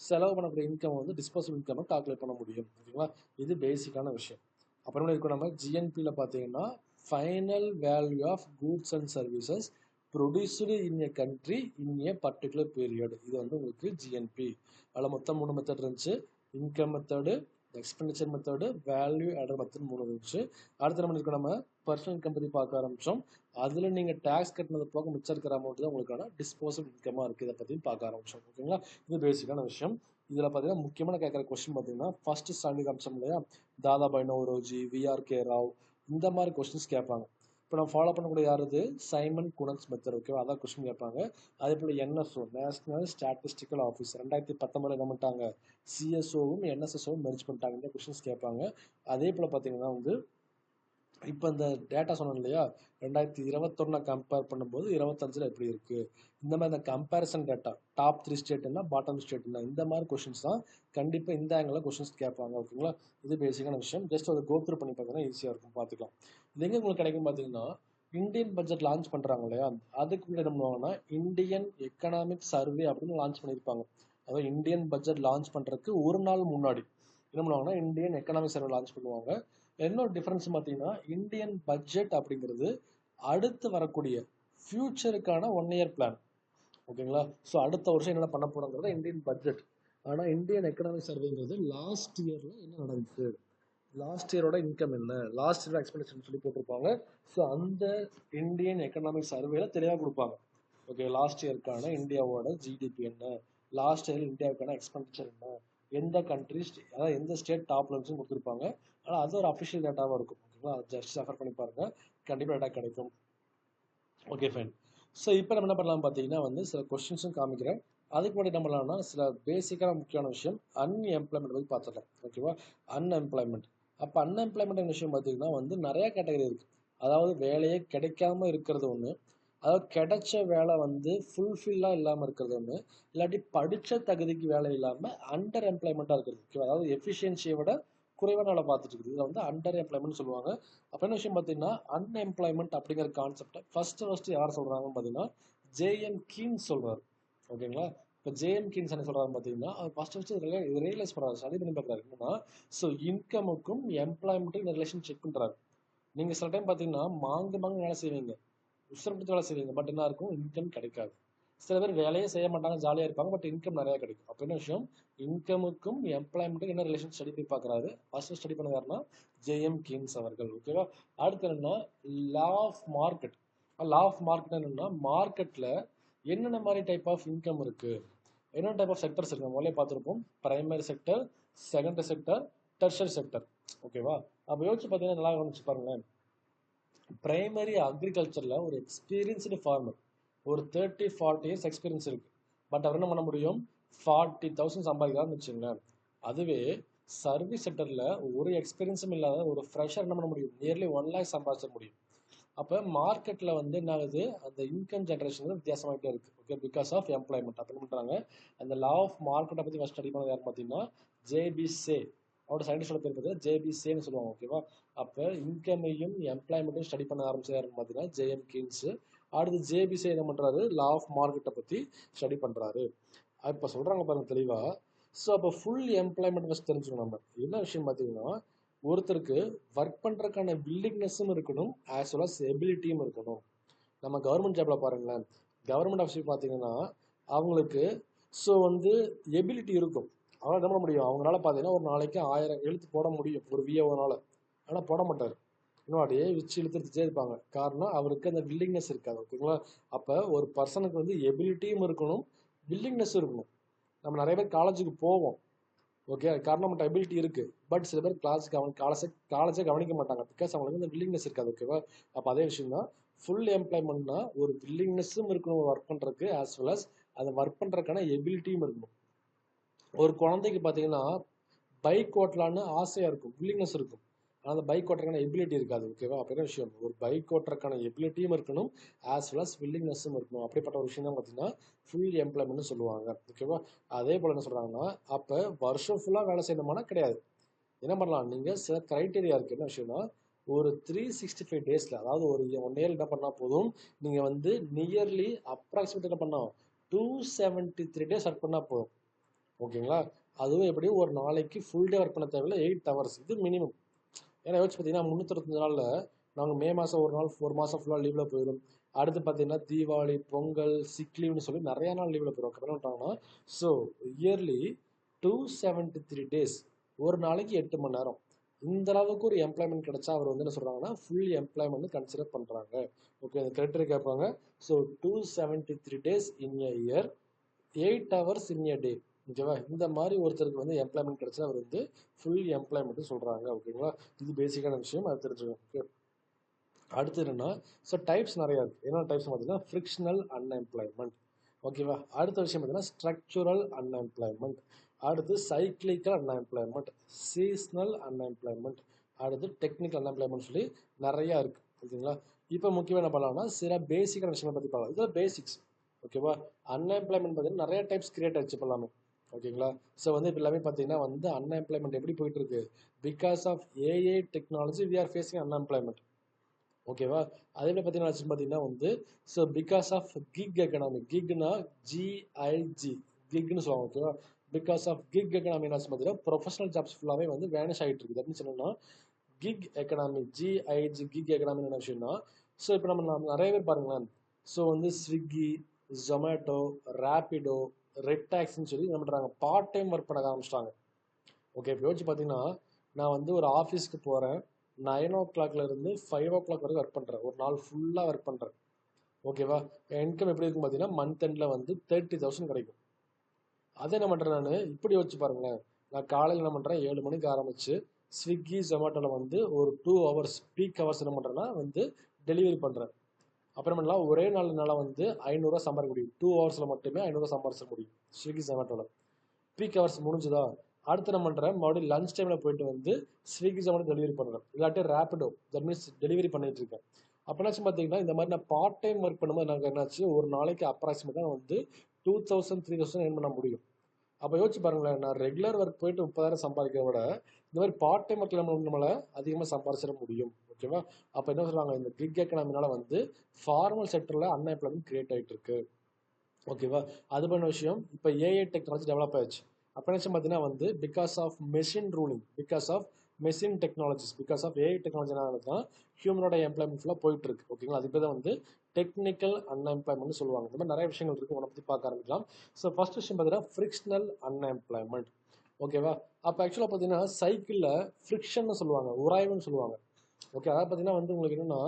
செலவு பண்ணக்கூடிய இன்கம் வந்து டிஸ்போசபிள் இன்கம் கால்குலேட் பண்ண முடியும். ஓகேங்களா, இது பேசிக்கான விஷயம். அப்புறம் இருக்கும் நம்ம ஜிஎன்பியில் பார்த்தீங்கன்னா final value of goods and services produced in a country in a particular period. இது வந்து உங்களுக்கு ஜிஎன்பி. அதில் மொத்தம் 3 மெத்தட் இருந்துச்சு, income method, expenditure method, value added method 3 இருந்துச்சு. அடுத்த நம்ம இருக்க நம்ம பர்சனல் இன்கம் பற்றி பார்க்க ஆரம்பித்தோம். அதில் நீங்கள் டேக்ஸ் கட்டினது போக மிச்சம் இருக்கிற அமௌண்ட் தான் உங்களுக்கான டிஸ்போசபிள் இன்கமாக இருக்குது. இதை பற்றி பார்க்க ஆரம்பித்தோம். ஓகேங்களா, இது பேசிக்கான விஷயம். இதில் பார்த்தீங்கன்னா முக்கியமான கேட்குற கொஸ்டின் பார்த்தீங்கன்னா ஃபர்ஸ்ட் ஸ்டாண்டிங் காமிச்சோம் இல்லையா, தாதாபாய் நவ்ரோஜி, விஆர்கே ராவ், இந்த மாதிரி கொஸ்டின்ஸ் கேட்பாங்க. இப்போ நம்ம ஃபாலோ பண்ணக்கூடிய யார், இது சைமன் குனன்ஸ் மெத்தட். ஓகேவா, அதான் கொஸ்டின் கேட்பாங்க. அதே போல் என்எஸ்ஓ, நேஷனல் ஸ்டாட்டிஸ்டிக்கல் ஆஃபீஸ், 2019 என்ன பண்ணிட்டாங்க, சிஎஸ்ஓவும் என்எஸ்எஸ்ஓவும் மெர்ஜ் பண்ணிட்டாங்க. இந்த கொஸ்டின்ஸ் கேட்பாங்க. அதே போல் பார்த்தீங்கன்னா வந்து இப்போ இந்த டேட்டா சொன்னோம் இல்லையா, 2021 கம்பேர் பண்ணும்போது 25 எப்படி இருக்குது, இந்த மாதிரி இந்த கம்பேரிசன் டேட்டா, டாப் 3 ஸ்டேட்னா பாட்டம் ஸ்டேட்னா, இந்த மாதிரி கொஷின்ஸ் தான் கண்டிப்பாக இந்த ஆங்கிளில் கொஷின்ஸ் கேட்பாங்க. ஓகேங்களா, இது பேசிக்கான விஷயம். ஜஸ்ட் அதை கோத்ரூ பண்ணி பார்த்தீங்கன்னா ஈஸியாக இருக்கும், பார்த்துக்கலாம். இது எங்கே உங்களுக்கு கிடைக்கும் பார்த்தீங்கன்னா, இந்தியன் பட்ஜெட் லான்ச் பண்ணுறாங்க இல்லையா, அதுக்கு முன்னாடி என்ன பண்ணுவாங்கன்னா இந்தியன் எக்கனாமிக் சர்வே அப்படின்னு லான்ச் பண்ணியிருப்பாங்க. அதாவது இந்தியன் பட்ஜெட் லான்ச் பண்ணுறதுக்கு ஒரு நாள் முன்னாடி என்ன பண்ணுவாங்கன்னா இந்தியன் எக்கனாமிக் சர்வே லான்ச் பண்ணுவாங்க. இன்னொரு டிஃபரன்ஸ் பார்த்தீங்கன்னா இந்தியன் பட்ஜெட் அப்படிங்கிறது அடுத்து வரக்கூடிய ஃபியூச்சருக்கான 1 இயர் பிளான். ஓகேங்களா, ஸோ அடுத்த வருஷம் என்னென்ன பண்ண போகிறோங்கிறத இந்தியன் பட்ஜெட். ஆனால் இந்தியன் எக்கனாமிக் சர்வேங்கிறது லாஸ்ட் இயரில் என்ன நடந்துச்சு, லாஸ்ட் இயரோட இன்கம் என்ன, லாஸ்ட் இயரோட எக்ஸ்பெண்டிச்சர்னு சொல்லி போட்டிருப்பாங்க. ஸோ அந்த இந்தியன் எக்கனாமிக் சர்வேல தெளிவாக கொடுப்பாங்க. ஓகே, லாஸ்ட் இயருக்கான இந்தியாவோட ஜிடிபி என்ன, லாஸ்ட் இயர் இந்தியாவுக்கான எக்ஸ்பெண்டிச்சர் என்ன, எந்த கண்ட்ரி அதாவது எந்த ஸ்டேட் டாப்ல இருந்துச்சுன்னு கொடுத்துருப்பாங்க. ஆனால் அது ஒரு அஃபிஷியல் டேட்டாவாக இருக்கும். ஓகேங்களா, அதை ஜஸ்ட் ரெஃபர் பண்ணி பாருங்க, கண்டிப்பாக டேட்டா கிடைக்கும். Okay fine. ஸோ இப்போ நம்ம என்ன பண்ணலாம் பார்த்தீங்கன்னா வந்து சில கொஸ்டின்ஸும் காமிக்கிறேன். அதுக்கு முன்னாடி என்ன பண்ணலாம்னா சில பேசிக்கான முக்கியமான விஷயம் அன்எம்ப்ளாய்மெண்ட் பற்றி பார்த்துடலாம். ஓகேவா, அன்எம்ப்ளாய்மெண்ட். அப்போ அன்எம்ப்ளாய்மெண்ட் விஷயம் பார்த்தீங்கன்னா வந்து நிறைய கேட்டகரி இருக்குது. அதாவது வேலையே கிடைக்காம இருக்கிறது ஒன்று, அதாவது கிடைச்ச வேலை வந்து ஃபுல்ஃபில்லாக இல்லாமல் இருக்கிறது ஒன்று, இல்லாட்டி படித்த தகுதிக்கு வேலை இல்லாமல் அண்டர் எம்ப்ளாய்மெண்ட்டாக இருக்கிறது. ஓகேவா, அதாவது எஃபிஷியன்சியை விட குறைவான வேலை பார்த்துட்டு இருக்குது. இதை வந்து அண்டர் எம்ப்ளாய்மெண்ட் சொல்லுவாங்க. அப்போ என்ன விஷயம் பார்த்தீங்கன்னா அன்எம்ப்ளாய்மெண்ட் அப்படிங்கிற கான்செப்டை ஃபர்ஸ்ட் யார் சொல்கிறாங்கன்னு பார்த்தீங்கன்னா ஜேஎம் கீன்ஸ் சொல்கிறார். ஓகேங்களா, இப்போ ஜேஎம் கீன்ஸ் என்ன சொல்கிறாங்க பார்த்தீங்கன்னா ஃபர்ஸ்ட் ரியலைஸ் பண்ணுறாரு, ஸ்டடி பண்ணி பார்க்குறாரு. என்னன்னா ஸோ இன்கமுக்கும் எம்ப்ளாய்மெண்ட்டுக்கும் ரிலேஷன் செக் பண்ணுறாரு. நீங்கள் சில டைம் பார்த்தீங்கன்னா மாங்கு வேலை செய்வீங்க, உசரப்படுத்தி வேலை செய்வீங்க, பட் என்ன இருக்கும், இன்கம் கிடைக்காது. சில பேர் வேலையே செய்ய மாட்டாங்க, ஜாலியாக இருப்பாங்க, பட் இன்கம் நிறையா கிடைக்கும். அப்போ என்ன விஷயம், இன்கமுக்கும் எம்ப்ளாய்மெண்ட்டுக்கும் என்ன ரிலேஷன் ஸ்டடி பண்ணி பார்க்குறாரு. ஃபர்ஸ்ட் ஸ்டடி பண்ணுறாருன்னா ஜேஎம் கீன்ஸ் அவர்கள். ஓகேவா, அடுத்து என்னன்னா law of market. Law of market என்னன்னா மார்க்கெட்டில் என்னென்ன மாதிரி டைப் ஆஃப் இன்கம் இருக்குது, என்னென்ன டைப் ஆஃப் செக்டர்ஸ் இருக்குது, முதல்ல பார்த்துருப்போம். Primary sector, secondary sector, tertiary sector. ஓகேவா, அப்போ யோசிச்சு பார்த்தீங்கன்னா நல்லா கவனிச்சு பாருங்களேன். பிரைமரி அக்ரிகல்ச்சரில் ஒரு எக்ஸ்பீரியன்ஸ்டு ஃபார்மர், ஒரு 30-40 இயர்ஸ் எக்ஸ்பீரியன்ஸ் இருக்குது, பட் அவர் என்ன பண்ண முடியும், 40,000 சம்பாதிக்கிறான்னு வச்சுங்களேன். அதுவே சர்வீஸ் செக்டரில் ஒரு எக்ஸ்பீரியன்ஸும் இல்லாத ஒரு ஃப்ரெஷர் என்ன பண்ண முடியும், நியர்லி 1 lakh சம்பாதிச்சிட முடியும். அப்போ மார்க்கெட்டில் வந்து என்ன ஆகுது, அந்த இன்கம் ஜென்ரேஷன் வித்தியாசமாகிட்டே இருக்குது. Okay, because of employment. அப்போ என்ன பண்ணுறாங்க, அந்த லா ஆஃப் மார்க்கெட்டை பற்றி ஃபஸ்ட் ஸ்டடி பண்ணது யார் பார்த்தீங்கன்னா ஜேபி சே. அவரோட சயின்டிஸ்டோட பேர் பார்த்தீங்கன்னா ஜேபி சேன்னு சொல்லுவாங்க. ஓகேவா, அப்போ இன்கமையும் எம்ப்ளாய்மெண்ட்டையும் ஸ்டடி பண்ண ஆரம்பிச்சது யாருன்னு பார்த்தீங்கன்னா ஜேஎம் கீன்ஸு. அடுத்து ஜேபி சே என்ன பண்ணுறாரு, லா ஆஃப் மார்க்கெட்டை பற்றி ஸ்டடி பண்ணுறாரு. இப்போ சொல்கிறாங்க பாருங்க தெளிவாக. ஸோ அப்போ ஃபுல் எம்ப்ளாய்மெண்ட் ஃபஸ்ட் தெரிஞ்சுக்கணும். நம்ம என்ன விஷயம் பார்த்தீங்கன்னா ஒருத்தருக்கு ஒர்க் பண்ணுறதுக்கான வில்லிங்னஸும் இருக்கணும், ஆஸ் வெல் அஸ் எபிலிட்டியும் இருக்கணும். நம்ம கவர்மெண்ட் ஜாபில் பாருங்களேன், கவர்மெண்ட் ஆஃபீஸ் பார்த்தீங்கன்னா அவங்களுக்கு ஸோ வந்து எபிலிட்டி இருக்கும், அவனால் என்ன பண்ண முடியும், அவங்களால பார்த்தீங்கன்னா ஒரு நாளைக்கு 1000 எழுத்து போட முடியும் ஒரு விஏஓனால. ஆனால் போட மாட்டார், இன்னும் அப்படியே வச்சு இழுத்துட்டே இருப்பாங்க. காரணம் அவருக்கு அந்த வில்லிங்னஸ் இருக்காது. ஓகேங்களா, அப்போ ஒரு பர்சனுக்கு வந்து எபிலிட்டியும் இருக்கணும், வில்லிங்னஸும் இருக்கணும். நம்ம நிறைய பேர் காலேஜுக்கு போவோம், ஓகே, காரணம் நம்மகிட்ட எபிலிட்டி இருக்குது, பட் சில பேர் காலேஜை கவனிக்க மாட்டாங்க, பிகாஸ் அவங்களுக்கு இந்த வில்லிங்னஸ் இருக்காது. ஓகேவா? அப்போ அதே விஷயம் தான், ஃபுல் எம்ப்ளாய்மெண்ட்னா ஒரு வில்லிங்னஸும் இருக்கணும் ஒர்க் பண்ணுறதுக்கு, ஆஸ் வெல் அஸ் அதை ஒர்க் பண்ணுறதுக்கான எபிலிட்டியும் இருக்கணும். ஒரு குழந்தைக்கு பார்த்தீங்கன்னா பைக் ஓட்டலான்னு ஆசையாக இருக்கும், வில்லிங்னஸ் இருக்கும், ஆனால் அந்த பைக் ஓட்டுறதுக்கான எபிலிட்டி இருக்காது. ஓகேவா? அப்படின்ற விஷயம், ஒரு பைக் ஓட்டுறதுக்கான எபிலிட்டியும் இருக்கணும், ஆஸ் வெல் அஸ் வில்லிங்னஸும் இருக்கணும். அப்படிப்பட்ட ஒரு விஷயம் தான் பார்த்தீங்கன்னா ஃபுல் எம்ப்ளாய்மெண்ட்னு சொல்லுவாங்க. ஓகேவா? அதே போல் என்ன சொல்கிறாங்கன்னா, அப்போ வருஷம் ஃபுல்லாக வேலை செய்யணுமானா கிடையாது. என்ன பண்ணலாம், நீங்கள் சில க்ரைட்டீரியா இருக்குது. என்ன விஷயம்னா, ஒரு 365 டேஸில், அதாவது ஒரு 1 இயர் என்ன பண்ணால் போதும், நீங்கள் வந்து நியர்லி அப்ராக்சிமேட் என்ன பண்ணோம், 273 டேஸ் ஒர்க் பண்ணால் போதும். ஓகேங்களா? அதுவும் எப்படி, ஒரு நாளைக்கு ஃபுல் டே ஒர்க் பண்ண தேவையில்ல, 8 ஹவர்ஸ், இது மினிமம். ஏன்னா யோசிச்சு பார்த்தீங்கன்னா 365 நாளில் நாங்கள் மே மாதம் ஒரு நாள், ஒரு மாதம் ஃபுல்லாக லீவில் போயிடும். அடுத்து பார்த்தீங்கன்னா தீபாவளி, பொங்கல், சிக் லீவ்னு சொல்லி நிறைய நாள் லீவில் போயிடும். என்ன பண்ணிட்டாங்கன்னா, ஸோ இயர்லி 273 டேஸ், ஒரு நாளைக்கு 8 மணி நேரம், இந்த அளவுக்கு ஒரு எம்ப்ளாய்மெண்ட் கிடைச்சா அவர் வந்து என்ன சொல்கிறாங்கன்னா ஃபுல் எம்ப்ளாய்மெண்ட் கன்சிடர் பண்ணுறாங்க. ஓகே, அந்த கிரைட்டீரியா கேட்பாங்க. So 273 days in a year, 8 hours in a day. ஓகேவா? இந்த மாதிரி ஒருத்தருக்கு வந்து எம்ப்ளாய்மெண்ட் கிடைச்சா அவர் வந்து ஃபுல் எம்ப்ளாய்மெண்ட் சொல்கிறாங்க. ஓகேங்களா? இது பேசிக்கான விஷயம், அது தெரிஞ்சுக்கணும். ஓகே, அடுத்து என்னன்னா, ஸோ டைப்ஸ் நிறையா இருக்குது. என்ன டைப்ஸ் பார்த்தீங்கன்னா ஃப்ரிக்ஷனல் அன்எம்ப்ளாய்மெண்ட். ஓகேவா? அடுத்த விஷயம் பார்த்தீங்கன்னா ஸ்ட்ரக்சுரல் அன்எம்ப்ளாய்மெண்ட், அடுத்து சைக்ளிக்கல் அன்எம்ப்ளாய்மெண்ட், சீஸ்னல் அன்எம்ப்ளாய்மெண்ட், அடுத்து டெக்னிக்கல் அன்எம்ப்ளாய்மெண்ட் சொல்லி நிறையா இருக்குது. ஓகேங்களா? இப்போ முக்கியமாக என்ன பண்ணலாம்னா சில பேசிக்கான விஷயங்களை பற்றி பார்க்கலாம். இதில் பேசிக்ஸ். ஓகேவா? அன்எம்ப்ளாய்மெண்ட் பார்த்தீங்கன்னா நிறைய டைப்ஸ் கிரியேட் ஆகிடுச்சு இப்போ எல்லாமே. ஓகேங்களா? ஸோ வந்து இப்போ எல்லாமே பார்த்தீங்கன்னா வந்து அன்எம்ப்ளாய்மெண்ட் எப்படி போயிட்டு இருக்கு, because of AI technology we are facing unemployment. ஓகேவா? அதே மாதிரி பார்த்தீங்கன்னா வந்து so because of gig economy, கிக்னா ஜிஐஜி, கிக்னு சொல்லுவாங்க. ஓகேவா? பிகாஸ் ஆஃப் கிக் எக்கனாமி என்ன பார்த்தீங்கன்னா ப்ரொஃபஷனல் ஜாப்ஸ் ஃபுல்லாகவே வந்து வேனிஷ் ஆகிட்டு இருக்குது. அப்படின்னு சொன்னோம்னா கிக் எக்கனாமி, ஜிஐஜி, கிக் எக்கனாமி என்ன விஷயம்னா, ஸோ இப்போ நம்ம நிறைய பேர் பாருங்களேன், ஸோ வந்து ஸ்விக்கி, ஜொமேட்டோ, ரேப்பிடோ, ரெட் டாக்ஸின்னு சொல்லி என்ன பண்ணுறாங்க, பார்ட் டைம் ஒர்க் பண்ண ஆரம்பிச்சிட்டாங்க. ஓகே, இப்போ யோசிச்சு பார்த்தீங்கன்னா நான் வந்து ஒரு ஆஃபீஸ்க்கு போகிறேன், 9 o'clock இருந்து 5 o'clock வரைக்கும் ஒர்க் பண்ணுறேன், ஒரு நாள் ஃபுல்லாக ஒர்க் பண்ணுறேன். ஓகேவா? என் இன்கம் எப்படி இருக்கும் பார்த்தீங்கன்னா மந்த் எண்டில் வந்து 30,000 கிடைக்கும். அதை என்ன பண்ணுறேன், நான் இப்படி யோசிச்சு பாருங்களேன், நான் காலையில் என்ன பண்ணுறேன், 7 மணிக்கு ஆரம்பித்து ஸ்விக்கி ஜொமேட்டோவில் வந்து ஒரு 2 hours பீக் ஹவர்ஸ் என்ன பண்ணுறேன்னா வந்து டெலிவரி பண்ணுறேன். அப்புறமேலாம் ஒரே நாள்னால வந்து 500 சம்பாதிக்க முடியும், 2 ஹவர்ஸில் மட்டுமே 500 சம்பாதிக்க முடியும் ஸ்விக்கி ஜொமேட்டோவில். பீக் ஹவர்ஸ் முடிஞ்சுதா, அடுத்து என்ன பண்ணுறேன், மறுபடியும் லஞ்ச் டைமில் போயிட்டு வந்து ஸ்விக்கி ஜொமேட்டோ டெலிவரி பண்ணுறேன், இல்லாட்டி ரேப்பிடோ, தட் மீன்ஸ் டெலிவரி பண்ணிட்டு இருக்கேன். அப்போனாச்சும் பார்த்தீங்கன்னா இந்த மாதிரி நான் பார்ட் டைம் ஒர்க் பண்ணும்போது எனக்கு என்னாச்சு, ஒரு நாளைக்கு அப்ராக்சிமேட்டாக வந்து 2000 3000 ஏர்ன் பண்ண முடியும். அப்போ யோசிச்சு பாருங்களேன், நான் ரெகுலர் ஒர்க் போயிட்டு 30,000 சம்பாதிக்கிறத விட இந்த மாதிரி பார்ட் டைம் ஒர்க்கில் நம்மளால அதிகமாக சம்பாதிச்சிட முடியும். ஓகேவா? அப்போ என்ன சொல்கிறாங்க, இந்த கிக் எக்கனாமினால வந்து ஃபார்மல் செக்டரில் அன்எம்ப்ளாய்மெண்ட் கிரியேட் ஆகிட்டு இருக்கு. ஓகேவா? அது பண்ண விஷயம், இப்போ ஏஐ டெக்னாலஜி டெவலப் ஆயிடுச்சு. அப்போ என்ன பார்த்தீங்கன்னா வந்து because of machine ruling, because of machine technologies, because of AI technology தான் ஹியூமனோட எம்ப்ளாய்மெண்ட் ஃபுல்லாக போயிட்டு இருக்கு. ஓகேங்களா? அது பேர் தான் வந்து டெக்னிக்கல் அன்எம்ப்ளாய்மெண்ட் சொல்லுவாங்க. இந்த மாதிரி நிறைய விஷயங்கள் இருக்குது, உன்னை பற்றி பார்க்க ஆரம்பிக்கலாம். ஸோ ஃபர்ஸ்ட் விஷயம் பார்த்தீங்கன்னா ஃப்ரிக்ஷனல் அன்எம்ப்ளாய்மெண்ட். ஓகேவா? அப்போ ஆக்சுவலாக பார்த்தீங்கன்னா சைக்கிளில் ஃப்ரிக்ஷன் சொல்லுவாங்க, உராய்வுன்னு சொல்லுவாங்க. ஓகே, அதாவது பார்த்தீங்கன்னா வந்து உங்களுக்கு என்னென்னா,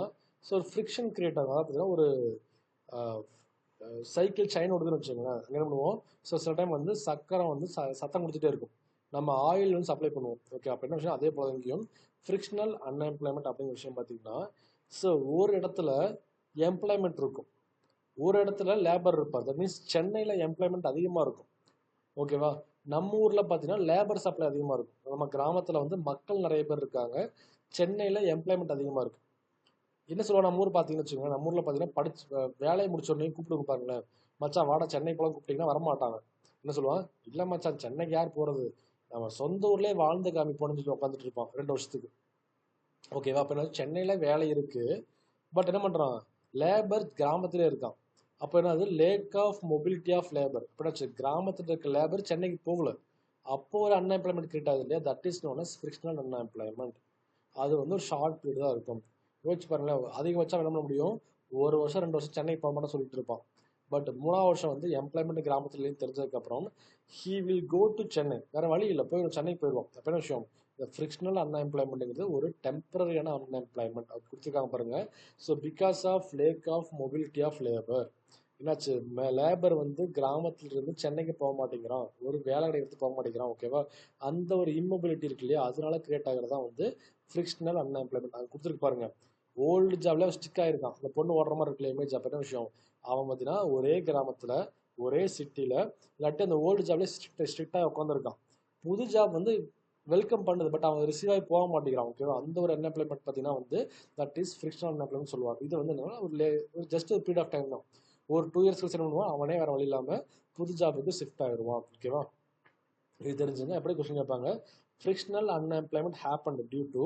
ஸோ ஒரு ஃப்ரிக்ஷன் கிரியேட் ஆகும். அதாவது பார்த்தீங்கன்னா ஒரு சைக்கிள் செயின் ஓடுதுன்னு வச்சுக்கோங்களேன், என்ன பண்ணுவோம், ஸோ சில டைம் வந்து சக்கரம் வந்து சத்தம் கொடுத்துட்டே இருக்கும், நம்ம ஆயில் வந்து சப்ளை பண்ணுவோம். ஓகே, அப்போ என்ன விஷயம், அதே போல இங்கேயும் ஃப்ரிக்ஷனல் அன்எம்ப்ளாய்மெண்ட் அப்படிங்கிற விஷயம் பார்த்தீங்கன்னா, ஸோ ஒரு இடத்துல எம்ப்ளாய்மெண்ட் இருக்கும், ஒரு இடத்துல லேபர் இருப்பார். தட் மீன்ஸ் சென்னையில் எம்ப்ளாய்மெண்ட் அதிகமாக இருக்கும். ஓகேவா? நம்ம ஊரில் பார்த்தீங்கன்னா லேபர் சப்ளை அதிகமாக இருக்கும். நம்ம கிராமத்தில் வந்து மக்கள் நிறைய பேர் இருக்காங்க, சென்னையில் எம்ப்ளாய்மெண்ட் அதிகமாக இருக்குது. என்ன சொல்லுவோம், நம்ம ஊர் பார்த்தீங்கன்னு வச்சுக்கோங்க, நம்ம ஊரில் பார்த்தீங்கன்னா படிச்சு வேலையை முடிச்ச உடனே கூப்பிட்டு பாருங்களேன், மச்சான் வாடா சென்னை போல கூப்பிட்டீங்கன்னா வரமாட்டாங்க. என்ன சொல்லுவான், இல்லை மச்சான் சென்னைக்கு யார் போகிறது, நம்ம சொந்த ஊர்லேயே வாழ்ந்து காமிப்போம்னு சொல்லி உட்காந்துட்டு இருப்பான் 2 வருஷத்துக்கு. ஓகேவா? அப்போ என்ன, சென்னையில் வேலை இருக்குது, பட் என்ன பண்ணுறான், லேபர் கிராமத்திலே இருக்கான். அப்போ என்னது, lack of mobility of labour. அப்படின்னா கிராமத்தில் இருக்க லேபர் சென்னைக்கு போகல, அப்போ ஒரு அன்எம்ப்ளாய்மெண்ட் கிரியேட் ஆகுது இல்லையா, that is known as frictional unemployment. அது வந்து ஒரு ஷார்ட் பீரியட் தான் இருக்கும். யோசிச்சு பாருங்களேன், அதிகபட்சம் என்ன பண்ண முடியும், 1 வருஷம் 2 வருஷம் சென்னை போக மாட்டேன் சொல்லிட்டு இருப்பான். பட் 3ஆவது வருஷம் வந்து எம்ப்ளாய்மெண்ட் கிராமத்துலேயும் தெரிஞ்சதுக்கப்புறம் he will go to Chennai, வேறு வழி இல்லை, போய் சென்னைக்கு போயிடுவோம். அப்போ என்ன விஷயம், இந்த ஃப்ரிக்ஷனல் அன்எம்ப்ளாய்மெண்ட்டுங்கிறது ஒரு டெம்பரரியான அன்எம்ப்ளாய்மெண்ட் அது கொடுத்துருக்காங்க பாருங்க. So because of lack of mobility of labour, என்னாச்சு, லேபர் வந்து கிராமத்துல இருந்து சென்னைக்கு போக மாட்டேங்கிறான், ஒரு வேலை எடுத்து போக மாட்டேங்கிறான். ஓகேவா, அந்த ஒரு இம்மொபிலிட்டி இருக்கு இல்லையா, அதனால கிரியேட் ஆகிறதா வந்து ஃப்ரிக்ஷனல் அன்எம்ப்ளாய்மெண்ட். அது கொடுத்துருக்கு பாருங்க. ஓல்டு ஜாப்ல ஸ்டிக் ஆயிருக்கான், அந்த பொண்ணு ஓடுற மாதிரி இருக்குல்ல இமேஜ். அப்ப என்ன விஷயம், அவன் பார்த்தீங்கன்னா ஒரே கிராமத்துல ஒரே சிட்டில இல்லாட்டி அந்த ஓல்டு ஜாப்ல ஸ்ட்ரிக்டா உட்காந்துருக்கான். புது ஜாப் வந்து வெல்கம் பண்ணுது, பட் அவன் ரிசீவ் ஆகி போக மாட்டேங்கிறான். ஓகேவா, அந்த ஒரு அன்எம்ப்ளாய்மெண்ட் பார்த்தீங்கன்னா வந்து தட் இஸ் ஃப்ரிக்ஷனல் அன்எம்ப்ளாய்மெண்ட் சொல்லுவாங்க. இது வந்து என்னன்னா ஒரு ஜஸ்ட் ஒரு பீரியட் ஆஃப் டைம் தான். ஒரு 2 இயர்ஸ் கழிச்சு என்ன பண்ணுவான், அவனே வேற வழி இல்லாம புது ஜாப் வந்து ஷிஃப்ட் ஆயிடுவான். ஓகேவா, இது தெரிஞ்சுங்க. எப்படி கொஸ்டின் கேட்பாங்க, frictional unemployment happen due to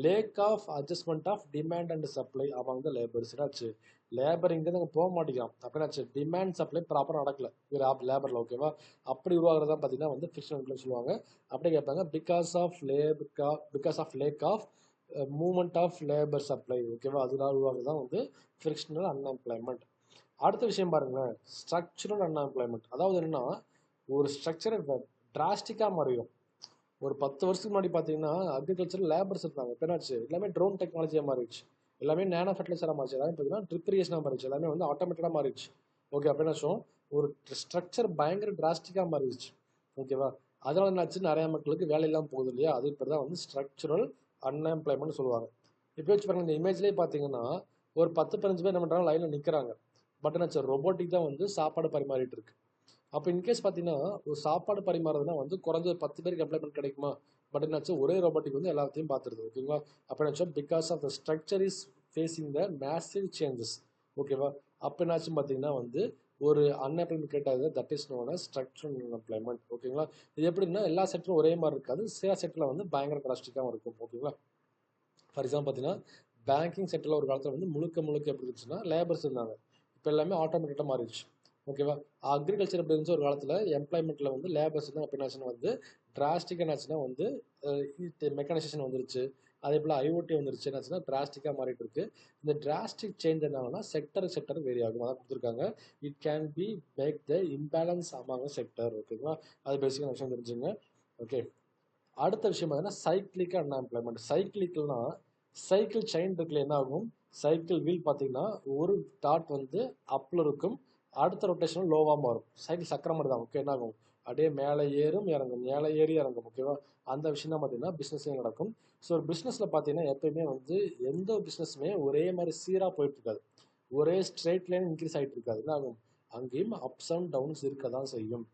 lack of adjustment of demand and supply among the laborers. என்னாச்சு, லேபர் இங்கேருந்து அங்கே போக மாட்டேங்கிறான், அப்படின்னாச்சு டிமாண்ட் சப்ளை ப்ராப்பராக நடக்கல லேபரில். ஓகேவா, அப்படி உருவாகிறதா பார்த்தீங்கன்னா வந்து ஃப்ரிக்ஷனல் அன்எம்ப்ளாய்மெண்ட் சொல்லுவாங்க. அப்படியே கேட்பாங்க, because of lack of movement of labour supply. ஓகேவா, அதனால உருவாகிறதா வந்து ஃப்ரிக்ஷனல் அன்எம்ப்ளாய்மெண்ட். அடுத்த விஷயம் பாருங்களேன், ஸ்ட்ரக்சரல் அன்எம்ப்ளாய்மெண்ட். அதாவது என்னன்னா, ஒரு ஸ்ட்ரக்சரை டிராஸ்டிக்காக மாறிடும். ஒரு 10 வருஷத்துக்கு முன்னாடி பார்த்தீங்கன்னா அக்ரிகல்ச்சர் லேபர்ஸ் இருந்தாங்க, இப்போ என்னாச்சு எல்லாமே ட்ரோன் டெக்னாலஜியாக மாறிடுச்சு, எல்லாமே நேனோ ஃபெர்டிலைசராக மாறிச்சு, எல்லாமே பார்த்தீங்கன்னா ட்ரிப் இரிகேஷனாக மாறிடுச்சு, எல்லாமே வந்து ஆட்டோமேட்டிக்காக மாறிடுச்சு. ஓகே, அப்போ என்னாச்சும் ஒரு ஸ்ட்ரக்சர் பயங்கர டிராஸ்டிக்காக மாறிடுச்சு. ஓகேவா, அதனால என்னாச்சு, நிறைய மக்களுக்கு வேலை இல்லாமல் போகுது இல்லையா, அது இப்போ தான் வந்து ஸ்ட்ரக்சரல் அன்எம்ப்ளாய்மெண்ட் சொல்லுவாங்க. இப்போ வச்சு பாருங்க, இந்த இமேஜ்லேயே பார்த்தீங்கன்னா ஒரு 10-15 பேர் என்ன பண்ணுறாங்க, லைனில் நிற்கிறாங்க. பட் என்னாச்சு, ரொபோட்டிக் தான் வந்து சாப்பாடு பரிமாறிட்டு இருக்கு. அப்போ இன்கேஸ் பார்த்தீங்கன்னா ஒரு சாப்பாடு பரிமாறதுனா வந்து குறைஞ்ச 10 பேருக்கு எம்ப்ளாய்மெண்ட் கிடைக்குமா, பட் என்னாச்சு ஒரே ரோபோட்டிக் வந்து எல்லாத்தையும் பார்த்துருது. ஓகேங்களா, அப்போ என்னாச்சும் because of the structure is facing the massive changes. ஓகேவா, அப்போ என்னாச்சும் பார்த்தீங்கன்னா வந்து ஒரு அன்எம்ப்ளாய்மெண்ட் கிரியேட் ஆகுது, that is known as structural unemployment. ஓகேங்களா, இது எப்படின்னா எல்லா செக்டரும் ஒரே மாதிரி இருக்காது, சில செக்டரில் வந்து பயங்கர டிராஸ்டிக்காகவும் இருக்கும். ஓகேங்களா, ஃபார் எக்ஸாம்பிள் பார்த்தீங்கன்னா பேங்கிங் செக்டரில் ஒரு காலத்தில் வந்து முழுக்க முழுக்க எப்படி இருந்துச்சுன்னா லேபர்ஸ் இருந்தாங்க, இப்போ எல்லாமே ஆட்டோமேட்டிக்காக மாறிடுச்சு. ஓகேவா, அக்ரிகல்ச்சர் எப்படி இருந்துச்சு ஒரு காலத்தில் எம்ப்ளாய்மெண்ட்டில் வந்து லேபர்ஸ் தான், அப்போ என்னாச்சுன்னா வந்து டிராஸ்டிக்காக என்னாச்சுன்னா வந்து மெக்கானைசேஷன் வந்துருச்சு, அதே போல் ஐஓடி வந்துருச்சு, என்னாச்சுன்னா டிராஸ்டிக்காக மாறிட்டு இருக்கு. இந்த டிராஸ்டிக் சேஞ்ச் என்ன செக்டர் வேரி ஆகும், அதான் கொடுத்துருக்காங்க. It can be make the imbalance among sector. ஓகேங்களா, அது பேசிக்கான விஷயம் தெரிஞ்சுங்க. ஓகே, அடுத்த விஷயம் பார்த்தீங்கன்னா சைக்கிளிக் அன்எம்ப்ளாய்மெண்ட். சைக்கிளிக்கல்னா சைக்கிள் செயின் இருக்குல்ல, என்ன ஆகும், சைக்கிள் வீல் பார்த்தீங்கன்னா ஒரு டாட் வந்து அப்பில் இருக்கும், அடுத்த ரொட்டேஷன் லோவாக மாறும். சைக்கிள் சக்கரம் மாதிரி தான். ஓகே, என்ன ஆகும், அப்படியே மேலே ஏறும் இறங்கும், மேலே ஏறி இறங்கும். ஓகேவா, அந்த விஷயம் தான் பார்த்தீங்கன்னா பிஸ்னஸ்லேயும் நடக்கும். ஸோ ஒரு பிஸ்னஸில் பார்த்தீங்கன்னா எப்பயுமே வந்து எந்த ஒரு பிஸ்னஸுமே ஒரே மாதிரி சீராக போயிட்டு இருக்காது, ஒரே ஸ்ட்ரெயிட் லைன் இன்க்ரீஸ் ஆகிட்டு இருக்காது. என்ன ஆகும், அங்கேயும் அப்ஸ் அண்ட் டவுன்ஸ் இருக்க தான் செய்யும்.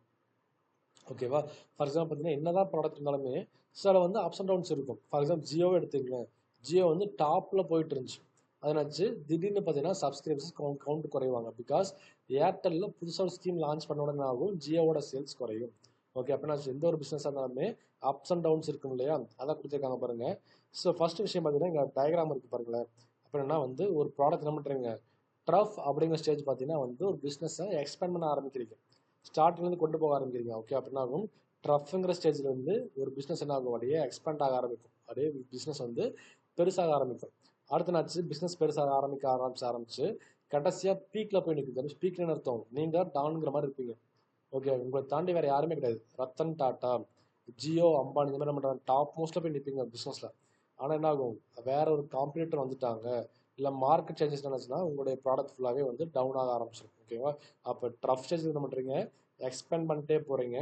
ஓகேவா, ஃபார் எக்ஸாம்பிள் பார்த்தீங்கன்னா என்னதான் ப்ராடக்ட் இருந்தாலுமே சில வந்து அப்ஸ் அண்ட் டவுன்ஸ் இருக்கும். ஃபார் எக்ஸாம்பிள் ஜியோவை எடுத்துக்கங்க, ஜியோ வந்து டாப்பில் போயிட்டு இருந்துச்சு, அதனாச்சு திடீர்னு பார்த்தீங்கன்னா சப்ஸ்கிரைபர்ஸ் கவுண்ட் குறைவாங்க, பிகாஸ் ஏர்டெல்லில் புதுசாக ஒரு ஸ்கீம் லான்ச் பண்ண உடனே ஆகும் ஜியோவோட சேல்ஸ் குறையும். ஓகே, அப்படின்னா எந்த ஒரு பிஸ்னஸாக இருந்தாலுமே அப்ஸ் அண்ட் டவுன்ஸ் இருக்கும் இல்லையா, அதான் கொடுத்துருக்காங்க பாருங்க. ஸோ ஃபர்ஸ்ட் விஷயம் பார்த்தீங்கன்னா இங்கே டயக்ராம் இருக்குது பாருங்களேன். அப்படின்னா வந்து ஒரு ப்ராடக்ட் என்ன பண்ணுறீங்க, ட்ரஃப் அப்படிங்கிற ஸ்டேஜ் பார்த்தீங்கன்னா வந்து ஒரு பிஸ்னஸை எக்ஸ்பேண்ட் பண்ண ஆரம்பிக்கிறீங்க, ஸ்டார்ட்லேருந்து கொண்டு போக ஆரம்பிக்கிறீங்க. ஓகே, அப்படின்னா ஆகும் ட்ரஃப்ங்கிற ஸ்டேஜில் இருந்து ஒரு பிஸ்னஸ் என்ன ஆகும், அப்படியே எக்ஸ்பேண்ட் ஆக ஆரம்பிக்கும், அப்படியே பிஸ்னஸ் வந்து பெருசாக ஆரம்பிக்கும். அடுத்த நாச்சு பிஸ்னஸ் பெருசாக ஆரம்பிச்சு கடைசியாக பீக்கில் போய் நிற்குது. பீக்னு அர்த்தம் நீங்கள் டான்ங்கிற மாதிரி இருப்பீங்க. ஓகே, உங்களை தாண்டி வேறு யாருமே கிடையாது, ரத்தன் டாட்டா, ஜியோ, அம்பானி இந்த மாதிரி பண்ணுறாங்க, டாப் மோஸ்ட்டில் போய் நிற்பீங்க பிஸ்னஸில். ஆனால் என்ன ஆகும், வேற ஒரு காம்படிட்டர் வந்துட்டாங்க, இல்லை மார்க்கெட் சேஞ்சஸ் நினச்சுன்னா உங்களுடைய ப்ராடக்ட் ஃபுல்லாகவே வந்து டவுன் ஆக ஆரம்பிச்சிடும். ஓகேவா, அப்போ ட்ரஃப் ஸ்டேஜ் என்ன பண்ணுறீங்க, எக்ஸ்பேண்ட் பண்ணிட்டே போகிறீங்க,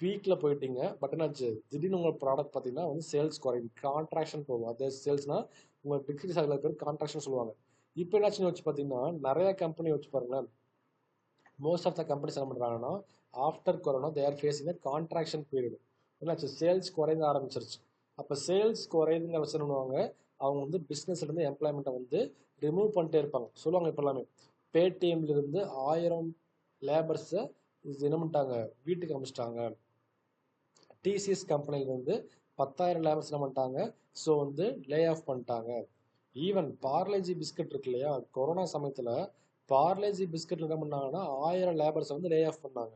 பீக்கில் போயிட்டீங்க, பட் என்னாச்சு திடீர்னு உங்கள் ப்ராடக்ட் பார்த்தீங்கன்னா வந்து சேல்ஸ் குறையும், கான்ட்ராக்ஷன் போகும். அதே சேல்ஸ்னால் உங்கள் டிக்ரீஸ் ஆகல பேர் கான்ட்ராக்ஷன் சொல்லுவாங்க. இப்போ என்னாச்சுன்னு வச்சு பார்த்தீங்கன்னா நிறைய கம்பெனி வச்சு பாருங்களேன், மோஸ்ட் ஆஃப் த கம்பெனிஸ் என்ன பண்ணுறாங்கன்னா after corona they are facing a contraction period. என்னாச்சு, சேல்ஸ் குறைந்த ஆரம்பிச்சிருச்சு. அப்போ சேல்ஸ் குறையுதுங்கிற வச்சு பண்ணுவாங்க, அவங்க வந்து பிஸ்னஸ்லேருந்து எம்ப்ளாய்மெண்ட்டை வந்து ரிமூவ் பண்ணிட்டே இருப்பாங்க. சொல்லுவாங்க இப்போ எல்லாமே பேடிஎம்லேருந்து 1000 லேபர்ஸை என்ன பண்ணிட்டாங்க, வீட்டுக்கு அனுப்பிச்சிட்டாங்க. டிசிஎஸ் கம்பெனிலேருந்து 10,000 லேபர்ஸ் என்ன பண்ணிட்டாங்க, ஸோ வந்து லே ஆஃப் பண்ணிட்டாங்க. ஈவன் பார்லேஜி பிஸ்கட் இருக்கு இல்லையா, கொரோனா சமயத்தில் பார்லேஜி பிஸ்கட் என்ன பண்ணாங்கன்னா 1000 லேபர்ஸை வந்து லே ஆஃப் பண்ணாங்க.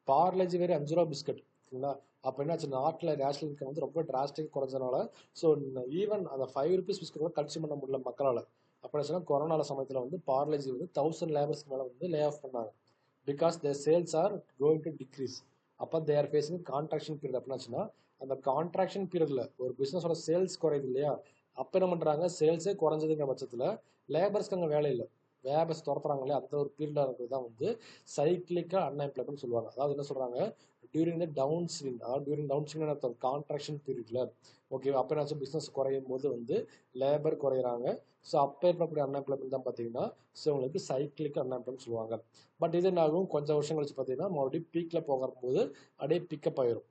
பார்லேஜி வேறு 5 ரூபா பிஸ்கட். சரிங்களா, அப்போ என்னாச்சு, நாட்டில் ரேஷனல் இன்கம் வந்து ரொம்ப டிராஸ்டிக் குறைஞ்சனால ஸோ ஈவன் அந்த 5 ருபீஸ் பிஸ்கட் கூட கன்சியூம் பண்ண முடியல மக்களால். அப்போ என்ன கொரோனா சமயத்தில் வந்து பார்லேஜி வந்து 1000 லேபர்ஸ்க்கு மேலே வந்து லே ஆஃப் பண்ணாங்க, because their sales are going to decrease. அப்போ தேர் ஃபேஸிங் கான்ட்ராக்ஷன் பீரியட். அப்படின்னாச்சுன்னா அந்த கான்ட்ராக்ஷன் பீரியடில் ஒரு பிஸ்னஸோட சேல்ஸ் குறையுது இல்லையா, அப்போ என்ன பண்ணுறாங்க, சேல்ஸே குறைஞ்சதுங்கிற பட்சத்தில் லேபர்ஸ்க்கு அங்கே வேலை இல்லை. வேபஸ் துரத்துறாங்களே அந்த ஒரு பீரியடாக இருக்கிறது தான் வந்து சைக்கிளிக்கல் அன்எம்ப்ளாய்மெண்ட் சொல்லுவாங்க. அதாவது என்ன சொல்கிறாங்க, டியூரிங் த டவுன் ஸ்விங், அதாவது டியூரிங் டவுன் ஸ்விங் அர்த்தம் கான்ட்ராக்ஷன் பீரியட்ல ஓகே அப்போ என்னாச்சும் பிஸ்னஸ் குறையும் போது வந்து லேபர் குறையிறாங்க. ஸோ அப்போ இருக்கக்கூடிய அன்எம்ப்ளாய்மெண்ட் தான் பார்த்தீங்கன்னா ஸோ உங்களுக்கு சைக்கிளிக்கல் அன்எம்ப்ளாய்மெண்ட் சொல்லுவாங்க. பட் இது என்ன ஆகும், கொஞ்சம் வருஷம் கழிச்சு பார்த்தீங்கன்னா மறுபடியும் பீக்கில் போகும்போது அப்படியே பிக்கப் ஆயிரும்.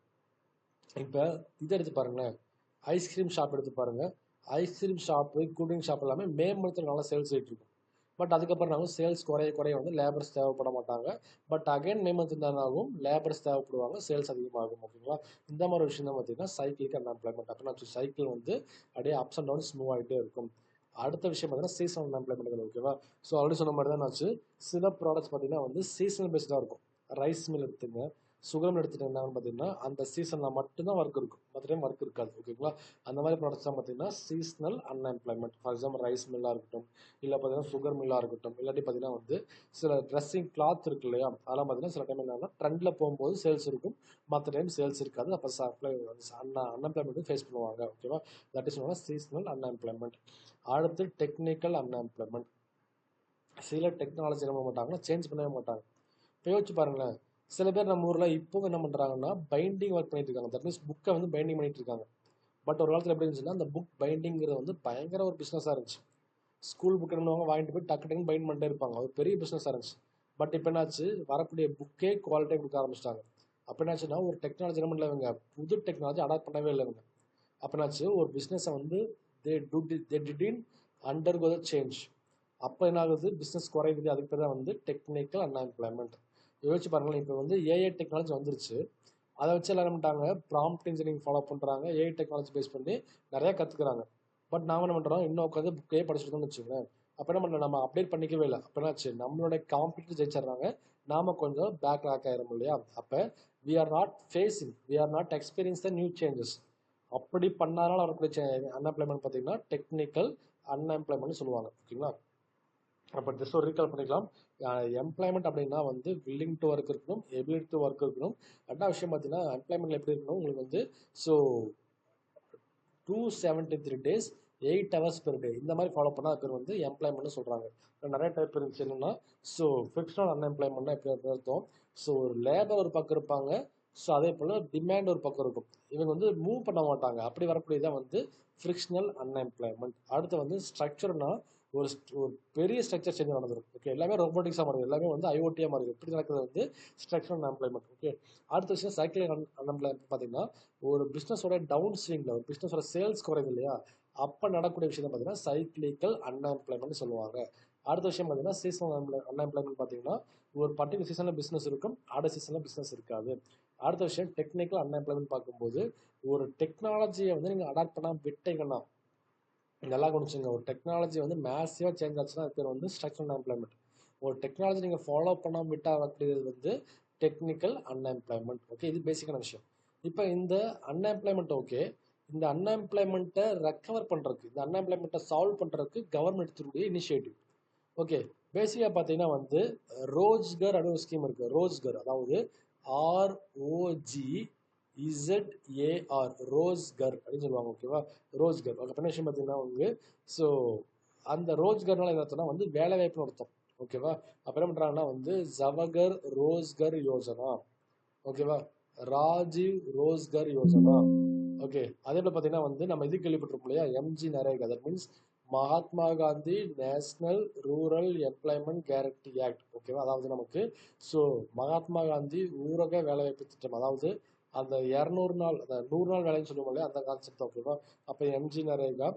இப்போ இது எடுத்து பாருங்களேன், ஐஸ்கிரீம் ஷாப் எடுத்து பாருங்க. ஐஸ்கிரீம் ஷாப்பு, கூல்ட்ரிங்க் ஷாப் எல்லாமே மே மந்த்தில் நல்லா சேல்ஸ் ஆகிட்டு இருக்கும். பட் அதுக்கப்புறம் நாங்கள் சேல்ஸ் குறைய வந்து லேபர்ஸ் தேவைப்பட மாட்டாங்க. பட் அகைன் மே மந்த் இருந்தாலும் லேபர்ஸ் தேவைப்படுவாங்க, சேல்ஸ் அதிகமாகும். ஓகேங்களா, இந்த மாதிரி விஷயம் தான் பார்த்தீங்கன்னா சைக்கிளுக்கு அன்எம்ப்ளாய்மெண்ட். அப்படின்னா சைக்கிள் வந்து அப்படியே அப்ஸ் அண்ட் டவுன்ஸ் மூவ் ஆகிட்டே இருக்கும். அடுத்த விஷயம் பார்த்தீங்கன்னா சீசனல் அன்எம்ப்ளாய்மெண்ட். ஓகேவா, ஸோ ஆல்ரெடி சொன்ன மாதிரி தான் ஆச்சு. சில ப்ராடக்ட்ஸ் பார்த்தீங்கன்னா வந்து சீசனல் பேஸ்டாக இருக்கும். ரைஸ் மில் எடுத்துங்க, சுகரம் எடுத்துட்டீங்கன்னு பார்த்தீங்கன்னா அந்த சீசனில் மட்டும்தான் ஒர்க் இருக்கும், மற்ற டைம் ஒர்க் இருக்காது. ஓகேங்களா, அந்த மாதிரி ப்ராடக்ட்ஸ் தான் பார்த்தீங்கன்னா seasonal unemployment. For example rice மில்லாக இருக்கட்டும், இல்லை பார்த்தீங்கன்னா சுகர் மில்லாக இருக்கட்டும், இல்லாட்டி பார்த்தீங்கன்னா வந்து சில ட்ரெஸ்ஸிங் கிளாத் இருக்கு இல்லையா, அதெல்லாம் பார்த்தீங்கன்னா சில டைம் என்னன்னா ட்ரெண்டில் போகும்போது சேல்ஸ் இருக்கும், மற்ற டைம் சேல்ஸ் இருக்காது. அப்போ அன்எம்ப்ளாய்மெண்ட் ஃபேஸ் பண்ணுவாங்க. ஓகேவா, that is known seasonal unemployment. அடுத்து டெக்னிக்கல் அன்எம்ப்ளாய்மெண்ட். சில டெக்னாலஜி என்ன பண்ண மாட்டாங்கன்னா சேஞ்ச் பண்ணவே மாட்டாங்க. இப்போ யோசிச்சு பாருங்களேன், சில பேர் நம்ம ஊரில் இப்போ என்ன பண்ணுறாங்கன்னா பைண்டிங் ஒர்க் பண்ணிட்டு இருக்காங்க. தட் மீன்ஸ் புக்கை வந்து பைண்டிங் பண்ணிட்டு இருக்காங்க. பட் ஒரு காலத்தில் எப்படி இருந்துச்சுன்னா அந்த புக் பைண்டிங்கிறது வந்து பயங்கர ஒரு பிஸ்னஸாக இருந்துச்சு. ஸ்கூல் புக் என்னவாங்க வாங்கிட்டு போய் டக்கு டக்குன்னு பைண்ட் பண்ணிட்டே இருப்பாங்க, ஒரு பெரிய பிஸ்னஸாக இருந்துச்சு. பட் இப்போ என்னாச்சு, வரக்கூடிய புக்கே குவாலிட்டியாக கொடுக்க ஆரம்பிச்சிட்டாங்க. அப்போ என்னாச்சுன்னா ஒரு டெக்னாலஜி என்ன பண்ணல இவங்க, புது டெக்னாலஜி அடாப்ட் பண்ணவே இல்லை இவங்க. அப்போ என்னாச்சு, ஒரு பிஸ்னஸை வந்து தே டிடின் அண்டர்கோ த சேஞ்ச். அப்போ என்ன ஆகுது, பிஸ்னஸ் குறையுது. அதுக்கு பேர் தான் வந்து டெக்னிக்கல் அன்எம்ப்ளாய்மெண்ட். யோசிச்சு பாருங்களேன், இப்போ வந்து ஏஐ டெக்னாலஜி வந்துருச்சு. அதை வச்சு எல்லாம் என்ன பண்ணிட்டாங்க, ப்ராம்ப்ட் இன்ஜினியரிங் ஃபாலோ பண்ணுறாங்க, ஏஐ டெக்னாலஜி பேஸ் பண்ணி நிறையா கற்றுக்குறாங்க. பட் நாம் என்ன பண்ணுறோம், இன்னும் உட்காந்து புக்கையே படிச்சுட்டோம்னு வச்சுக்கோங்களேன். அப்போ என்ன பண்ணல, நம்ம அப்டேட் பண்ணிக்கவே இல்லை. அப்போ என்னாச்சு, நம்மளுடைய காம்படிட்டர் ஜெயிச்சிடுறாங்க, நாம கொஞ்சம் பேக் லாக் ஆயிரும் இல்லையா. அப்போ we are not experience the new changes. அப்படி பண்ணாலும் வரக்கூடிய அன்எம்ப்ளாய்மெண்ட் பார்த்தீங்கன்னா டெக்னிக்கல் அன்எம்ப்ளாய்மெண்ட் சொல்லுவாங்க. ஓகேங்களா, அப்போ ஜஸ்ட் ஒரு ரீகால் பண்ணிக்கலாம். எம்ப்ளாய்மெண்ட் அப்படின்னா வந்து வில்லிங் டு ஒர்க் இருக்கணும், எபிலிட்டி டு ஒர்க் இருக்கணும். ரெண்டாவது விஷயம் பார்த்தீங்கன்னா எம்ப்ளாய்மெண்ட்ல எப்படி இருக்கணும் உங்களுக்கு வந்து so 273 days 8 hours per day இந்த மாதிரி ஃபாலோ பண்ணால் அதுக்கு வந்து எம்ப்ளாய்மெண்ட்னு சொல்கிறாங்க. நிறைய டைப் இருந்துச்சு என்னன்னா, ஸோ ஃபிக்ஷனல் அன்எம்ப்ளாய்மெண்ட்னா எப்படி அர்த்தம், ஸோ ஒரு லேபர் ஒரு பக்கம் இருப்பாங்க, ஸோ அதே போல் டிமாண்ட் ஒரு பக்கம் இருக்கும். இவங்க வந்து மூவ் பண்ண மாட்டாங்க. அப்படி வரக்கூடியதான் வந்து ஃபிரிக்ஷனல் அன்எம்ப்ளாய்மெண்ட். அடுத்து வந்து ஸ்ட்ரக்சர்னா ஒரு ஒரு பெரிய ஸ்ட்ரக்சர் சேஞ்ச் நடந்துடும். ஓகே, எல்லாமே ரோபோட்டிக்ஸாக மாறுது, எல்லாமே வந்து ஐஓடியாக மாறுது. இப்படி நடக்கிறது வந்து ஸ்ட்ரக்சரல் அன்எம்ப்ளாய்மெண்ட். ஓகே, அடுத்த விஷயம் சைக்கிள் அன்எம்ப்ளாய்மெண்ட் பார்த்தீங்கன்னா ஒரு பிஸ்னஸோட டவுன் ஸ்விங்கில் ஒரு பிஸ்னஸோட சேல்ஸ் குறையுது இல்லையா, அப்போ நடக்கூடிய விஷயம் பார்த்தீங்கன்னா சைக்கிளிக்கல் அன்எம்ப்ளாய்மெண்ட் சொல்லுவாங்க. அடுத்த விஷயம் பார்த்தீங்கன்னா சீசனல் அன்எம்ப்ளாய்மெண்ட் பார்த்தீங்கன்னா ஒரு பர்டிகுலர் சீசனில் பிஸ்னஸ் இருக்கும், அடுத்த சீசனில் பிஸ்னஸ் இருக்காது. அடுத்த விஷயம் டெக்னிக்கல் அன்எம்ப்ளாய்மெண்ட் பார்க்கும்போது ஒரு டெக்னாலஜியை வந்து நீங்கள் அடாப்ட் பண்ணால் விட்டீங்கன்னா, நல்லா கவனிச்சுங்க, ஒரு டெக்னாலஜி வந்து மேசிவாக சேஞ்ச் ஆச்சுன்னா அது பேர் வந்து ஸ்ட்ரக்சரல் அன்எம்ப்ளாய்மெண்ட். ஒரு டெக்னாலஜி நீங்கள் ஃபாலோ பண்ணாமல் விட்டால் வரக்கூடியது வந்து டெக்னிக்கல் அன்எம்ப்ளாய்மெண்ட். ஓகே, இது பேசிக்கான விஷயம். இப்போ இந்த அன்எம்ப்ளாய்மெண்ட் ஓகே, இந்த அன்எம்ப்ளாய்மெண்ட்டை ரெக்கவர் பண்ணுறதுக்கு, இந்த அன்எம்ப்ளாய்மெண்ட்டை சால்வ் பண்ணுறதுக்கு கவர்மெண்ட் எடுத்துக்கூடிய இனிஷியேட்டிவ். ஓகே, பேசிக்காக பார்த்தீங்கன்னா வந்து ரோஜ்கர் அப்படின்னு ஒரு ஸ்கீம் இருக்குது. ரோஜ்கர் அதாவது ROGZAR ரோஸ்கர் அப்படின்னு சொல்லுவாங்க. ஓகேவா, ரோஸ்கர் அப்போ என்ன விஷயம் பார்த்தீங்கன்னா வந்து ஸோ அந்த ரோஜ்கர்னால என்ன அர்த்தம்னா வந்து வேலை வாய்ப்புன்னு அர்த்தம். ஓகேவா, அப்போ என்ன பண்ணுறாங்கன்னா வந்து ஜவஹர் ரோஸ்கர் யோஜனா, ஓகேவா, ராஜீவ் ரோஸ்கர் யோஜனா. ஓகே, அதே போல் பார்த்தீங்கன்னா வந்து நம்ம இது கேள்விப்பட்டிருப்போம் இல்லையா, MG NREGA. That means Mahatma Gandhi national rural employment guarantee act. ஓகேவா, அதாவது நமக்கு ஸோ மகாத்மா காந்தி ஊரக வேலைவாய்ப்பு திட்டம், அதாவது அந்த 200 நாள் அந்த 100 நாள் வேலைன்னு சொல்லுவோம் இல்லையா, அந்த கான்செப்ட். ஓகேவா, அப்போ எம்ஜி நரேகா,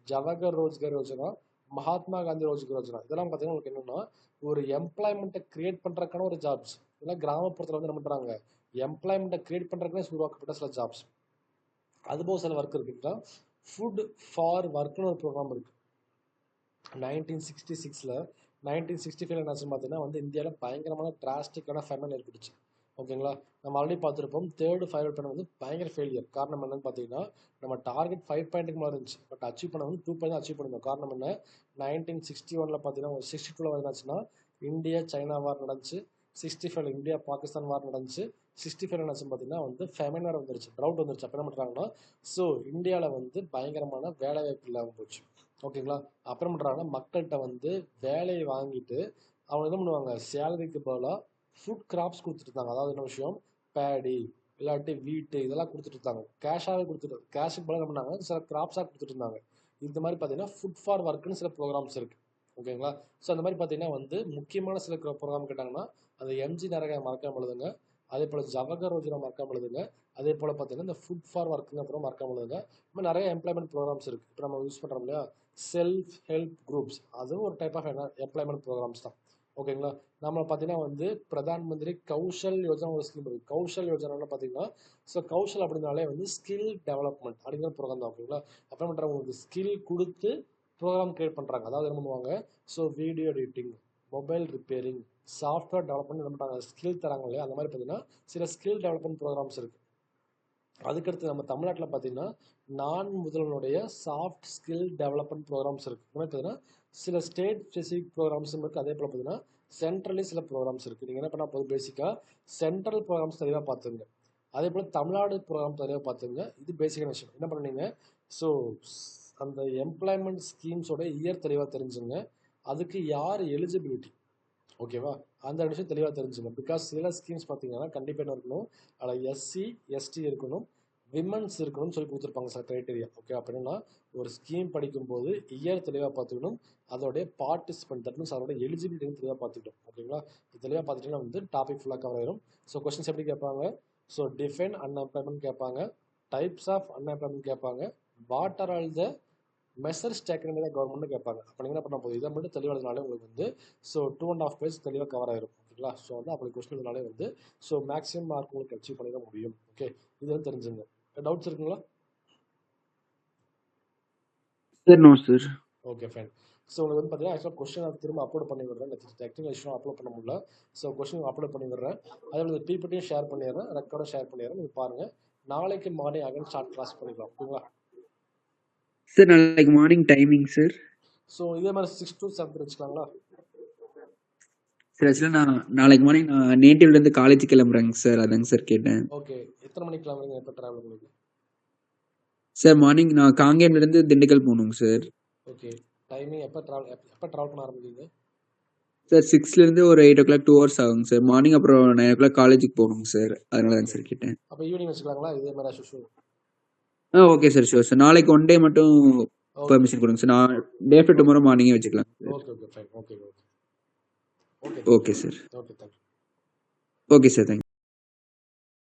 ஜவஹர் ரோஜ்கர் யோஜனா, மகாத்மா காந்தி ரோஜ்கர் யோஜனா, இதெல்லாம் பார்த்தீங்கன்னா உங்களுக்கு என்னென்னா ஒரு எம்ப்ளாய்மெண்ட்டை கிரியேட் பண்ணுறதுக்கான ஒரு ஜாப்ஸ். இதெல்லாம் கிராமப்புறத்தில் வந்து என்ன பண்ணுறாங்க, எம்ப்ளாய்மெண்ட்டை கிரியேட் பண்ணுறதுக்குனே உருவாக்கப்பட்ட சில ஜாப்ஸ். அதுபோக சில ஒர்க் இருக்குன்னா ஃபுட் ஃபார் ஒர்க்னு ஒரு ப்ரோக்ராம் இருக்குது. 1965 என்னாச்சுன்னு பார்த்தீங்கன்னா வந்து இந்தியாவில் பயங்கரமான டிராஸ்டிக்கான ஃபெமின் ஏற்பட்டுச்சு. ஓகேங்களா, நம்ம ஆல்ரெடி பார்த்துருப்போம். 3rd 5 பண்ண வந்து பயங்கர ஃபெயிலியர். காரணம் என்னன்னு பார்த்தீங்கன்னா நம்ம டார்கெட் 5 பாயிண்ட்டுக்கு மாதிரி இருந்துச்சு, பட் அச்சீவ் பண்ண வந்து 2 பாயிண்ட் அச்சீவ் பண்ணிருந்தோம். காரணம் என்ன, 1961 பார்த்தீங்கன்னா 62 என்னாச்சுன்னா இந்தியா சைனா வார் நடந்துச்சு, 65 இந்தியா பாகிஸ்தான் வார் நடந்துச்சு, 65 என்னாச்சுன்னு பார்த்தீங்கன்னா வந்து ஃபெமின் வேறு வந்துருச்சு, ட்ரவுட் வந்துருச்சு. அப்போ என்ன பண்ணுறாங்கன்னா ஸோ இந்தியாவில் வந்து பயங்கரமான வேலை வாய்ப்பு இல்லாமல் போச்சு. ஓகேங்களா. அப்புறம் பண்ணுறாங்கன்னா மக்கள்கிட்ட வந்து வேலையை வாங்கிட்டு அவங்க என்ன பண்ணுவாங்க, சேலரிக்கு பதிலாக ஃபுட் கிராப்ஸ் கொடுத்துட்டு இருந்தாங்க. அதாவது என்ன விஷயம், பேடி இல்லாட்டி வீட்டு இதெல்லாம் கொடுத்துட்டு இருந்தாங்க. கேஷாகவே கொடுத்துட்டு, கேஷுக்கு பதிலாக என்ன பண்ணாங்க, சில கிராப்ஸாக கொடுத்துட்டு இருந்தாங்க. இந்த மாதிரி பார்த்தீங்கன்னா ஃபுட் ஃபார் ஒர்க்குன்னு சில ப்ரோக்ராம்ஸ் இருக்குது. ஓகேங்களா. ஸோ அந்த மாதிரி பார்த்தீங்கன்னா வந்து முக்கியமான சில ப்ரோக்ராம் கேட்டாங்கன்னா அந்த எம்ஜி நரகா மறக்காம எழுதுங்க. அதே போல் ஜவஹர் ரோஜனா மறக்காம எழுதுங்க. அதே போல் பார்த்தீங்கன்னா இந்த ஃபுட் ஃபார் ஒர்க்குங்க அப்புறம் மறக்காம எழுதுங்க. இந்த மாதிரி நிறைய எம்ப்ளாய்மெண்ட் ப்ரோக்ராம்ஸ் இருக்குது. இப்போ நம்ம யூஸ் பண்ணுறோம் இல்லையா, செல்ஃப் ஹெல்ப் குரூப்ஸ், அதுவும் ஒரு டைப் ஆஃப் எம்ப்ளாய்மெண்ட் ப்ரோக்ராம்ஸ் தான். ஓகேங்களா. நம்ம பார்த்தீங்கன்னா வந்து பிரதான் மந்திரி கௌஷல் யோஜனா ஒரு ஸ்கீம் இருக்குது. கௌஷல் யோஜனான்னு பார்த்தீங்கன்னா ஸோ கௌஷல் அப்படின்னாலே வந்து ஸ்கில் டெவலப்மெண்ட் அப்படிங்கிற ப்ரோக்ராம் தான். ஓகேங்களா. அப்புறம் பண்ணுறாங்க உங்களுக்கு ஸ்கில் கொடுத்து ப்ரோக்ராம் கிரியேட் பண்ணுறாங்க. அதாவது என்ன பண்ணுவாங்க, so video editing, mobile repairing, software development என்ன பண்ணுறாங்க, ஸ்கில் தராங்க இல்லையா. அந்த மாதிரி பார்த்தீங்கன்னா சில ஸ்கில் டெவலப்மெண்ட் ப்ரோக்ராம்ஸ் இருக்குது. அதுக்கடுத்து நம்ம தமிழ்நாட்டில் பார்த்தீங்கன்னா நான் முதல்வனுடைய சாஃப்ட் ஸ்கில் டெவலப்மெண்ட் ப்ரோக்ராம்ஸ் இருக்குது. இந்த மாதிரி பார்த்தீங்கன்னா சில ஸ்டேட் ஸ்பெசிஃபிக் ப்ரோக்ராம்ஸும் இருக்குது. அதே போல் பார்த்தீங்கன்னா சென்ட்ரலி சில ப்ரோக்ராம்ஸ் இருக்குது. நீங்கள் என்ன பண்ணால் போதும், பேசிக்காக சென்ட்ரல் ப்ரோக்ராம்ஸ் தெளிவாக பார்த்துங்க. அதே போல் தமிழ்நாடு ப்ரோக்ராம் தெளிவாக பார்த்துங்க. இது பேசிக்கான விஷயம். என்ன பண்ணுறீங்க, ஸோ அந்த எம்ப்ளாய்மெண்ட் ஸ்கீம்ஸோட இயர் தெளிவாக தெரிஞ்சுங்க. அதுக்கு யார் எலிஜிபிலிட்டி, ஓகேவா, அந்த விஷயம் தெளிவாக தெரிஞ்சுங்க. பிகாஸ் சில ஸ்கீம்ஸ் பார்த்தீங்கன்னா கண்டிப்பாக என்ன இருக்கணும், அதில் எஸ்சி எஸ்டி இருக்கணும், விமன்ஸ் இருக்கணும்னு சொல்லி கொடுத்துருப்பாங்க சில க்ரைட்டீரியா. ஓகே, அப்படின்னா ஒரு ஸ்கீம் படிக்கும்போது இயர் தெளிவாக பார்த்துக்கணும், அதோடைய பார்ட்டிசிபென்ட் தட் மீன்ஸ் அதோட எலிஜிபிலிட்டி தெளிவாக பார்த்துக்கிட்டோம். ஓகேங்களா. இது தெளிவாக பார்த்துட்டீங்கன்னா வந்து டாபிக் ஃபுல்லாக கவர் ஆயிரும். ஸோ கொஸ்டின்ஸ் எப்படி கேட்பாங்க, ஸோ டிஃபைன் அன்எம்ப்ளாய்மெண்ட் கேட்பாங்க, டைப்ஸ் ஆஃப் அன்எம்ப்ளாய்மெண்ட் கேட்பாங்க, what are all the measures taken by the government கேட்பாங்க. அப்போ நீங்கள் என்ன பண்ண போகுது, இதை மட்டும் தெளிவானதுனாலே உங்களுக்கு வந்து ஸோ 2.5 பேஜ் தெளிவாக கவர் ஆயிரும். ஓகேங்களா. ஸோ வந்து அப்படி கொஸ்டின் இதனாலே வந்து ஸோ மேக்ஸிமம் மார்க் உங்களுக்கு அச்சீவ் பண்ணிட முடியும். ஓகே, இது வந்து தெரிஞ்சுங்க. டவுட்ஸ் இருக்குங்களா? Sir no sir. Okay fine. So உங்களுக்கு வந்து பார்த்தீங்கன்னா ஆக்சுவலாக கொஸ்டின் திரும்ப அப்லோட் பண்ணி விடுறேன். டெக்னிக்கல் இஷ்யூ அப்லோட் பண்ண முடியல. ஸோ கொஸ்டின் அப்லோட் பண்ணி விடுறேன். அதே போல் பிபிடியும் ஷேர் பண்ணிடுறேன், ரெக்கார்டும் ஷேர் பண்ணிடுறேன். நீங்கள் பாருங்கள். நாளைக்கு மார்னிங் அகைன் ஸ்டார்ட் கிளாஸ் பண்ணிக்கலாம். ஓகேங்களா. சார் நாளைக்கு மார்னிங் டைமிங் சார். ஸோ இதே மாதிரி 6 to 7 வச்சுக்கலாங்களா? சார் ஆக்சுவலாக நான் நாளைக்கு மார்னிங் நான் நேட்டிவ்லேருந்து காலேஜ் கிளம்புறேங்க சார், அதாங்க சார் கேட்டேன். ஓகே, எத்தனை மணிக்கு கிளம்புறீங்க, எப்போ ட்ராவல் உங்களுக்கு? சார் மார்னிங் நான் காங்கேயம்லேருந்து திண்டுக்கல் போகணுங்க சார். ஓகே, டைமிங் எப்போ ட்ராவல் பண்ண ஆரம்பிக்கிறீங்க? சார் 6லேருந்து ஒரு 8 o'clock 2 hours ஆகுங்க சார். மார்னிங் அப்புறம் 9 o'clock காலேஜுக்கு போகணுங்க சார், அதனால தாங்க சார் கேட்டேன். அப்போ ஈவினிங் வச்சுக்கலாங்களா இதே மாதிரி Ashu? Okay sir, sure sir. நாளைக்கு ஒன் டே மட்டும் பெர்மிஷன் கொடுங்க சார். நான் டே ஆஃப்டர் டுமாரோ மார்னிங்கே வச்சுக்கலாம். Okay okay fine. Okay okay okay sir. Okay thank you. Okay sir, thank you.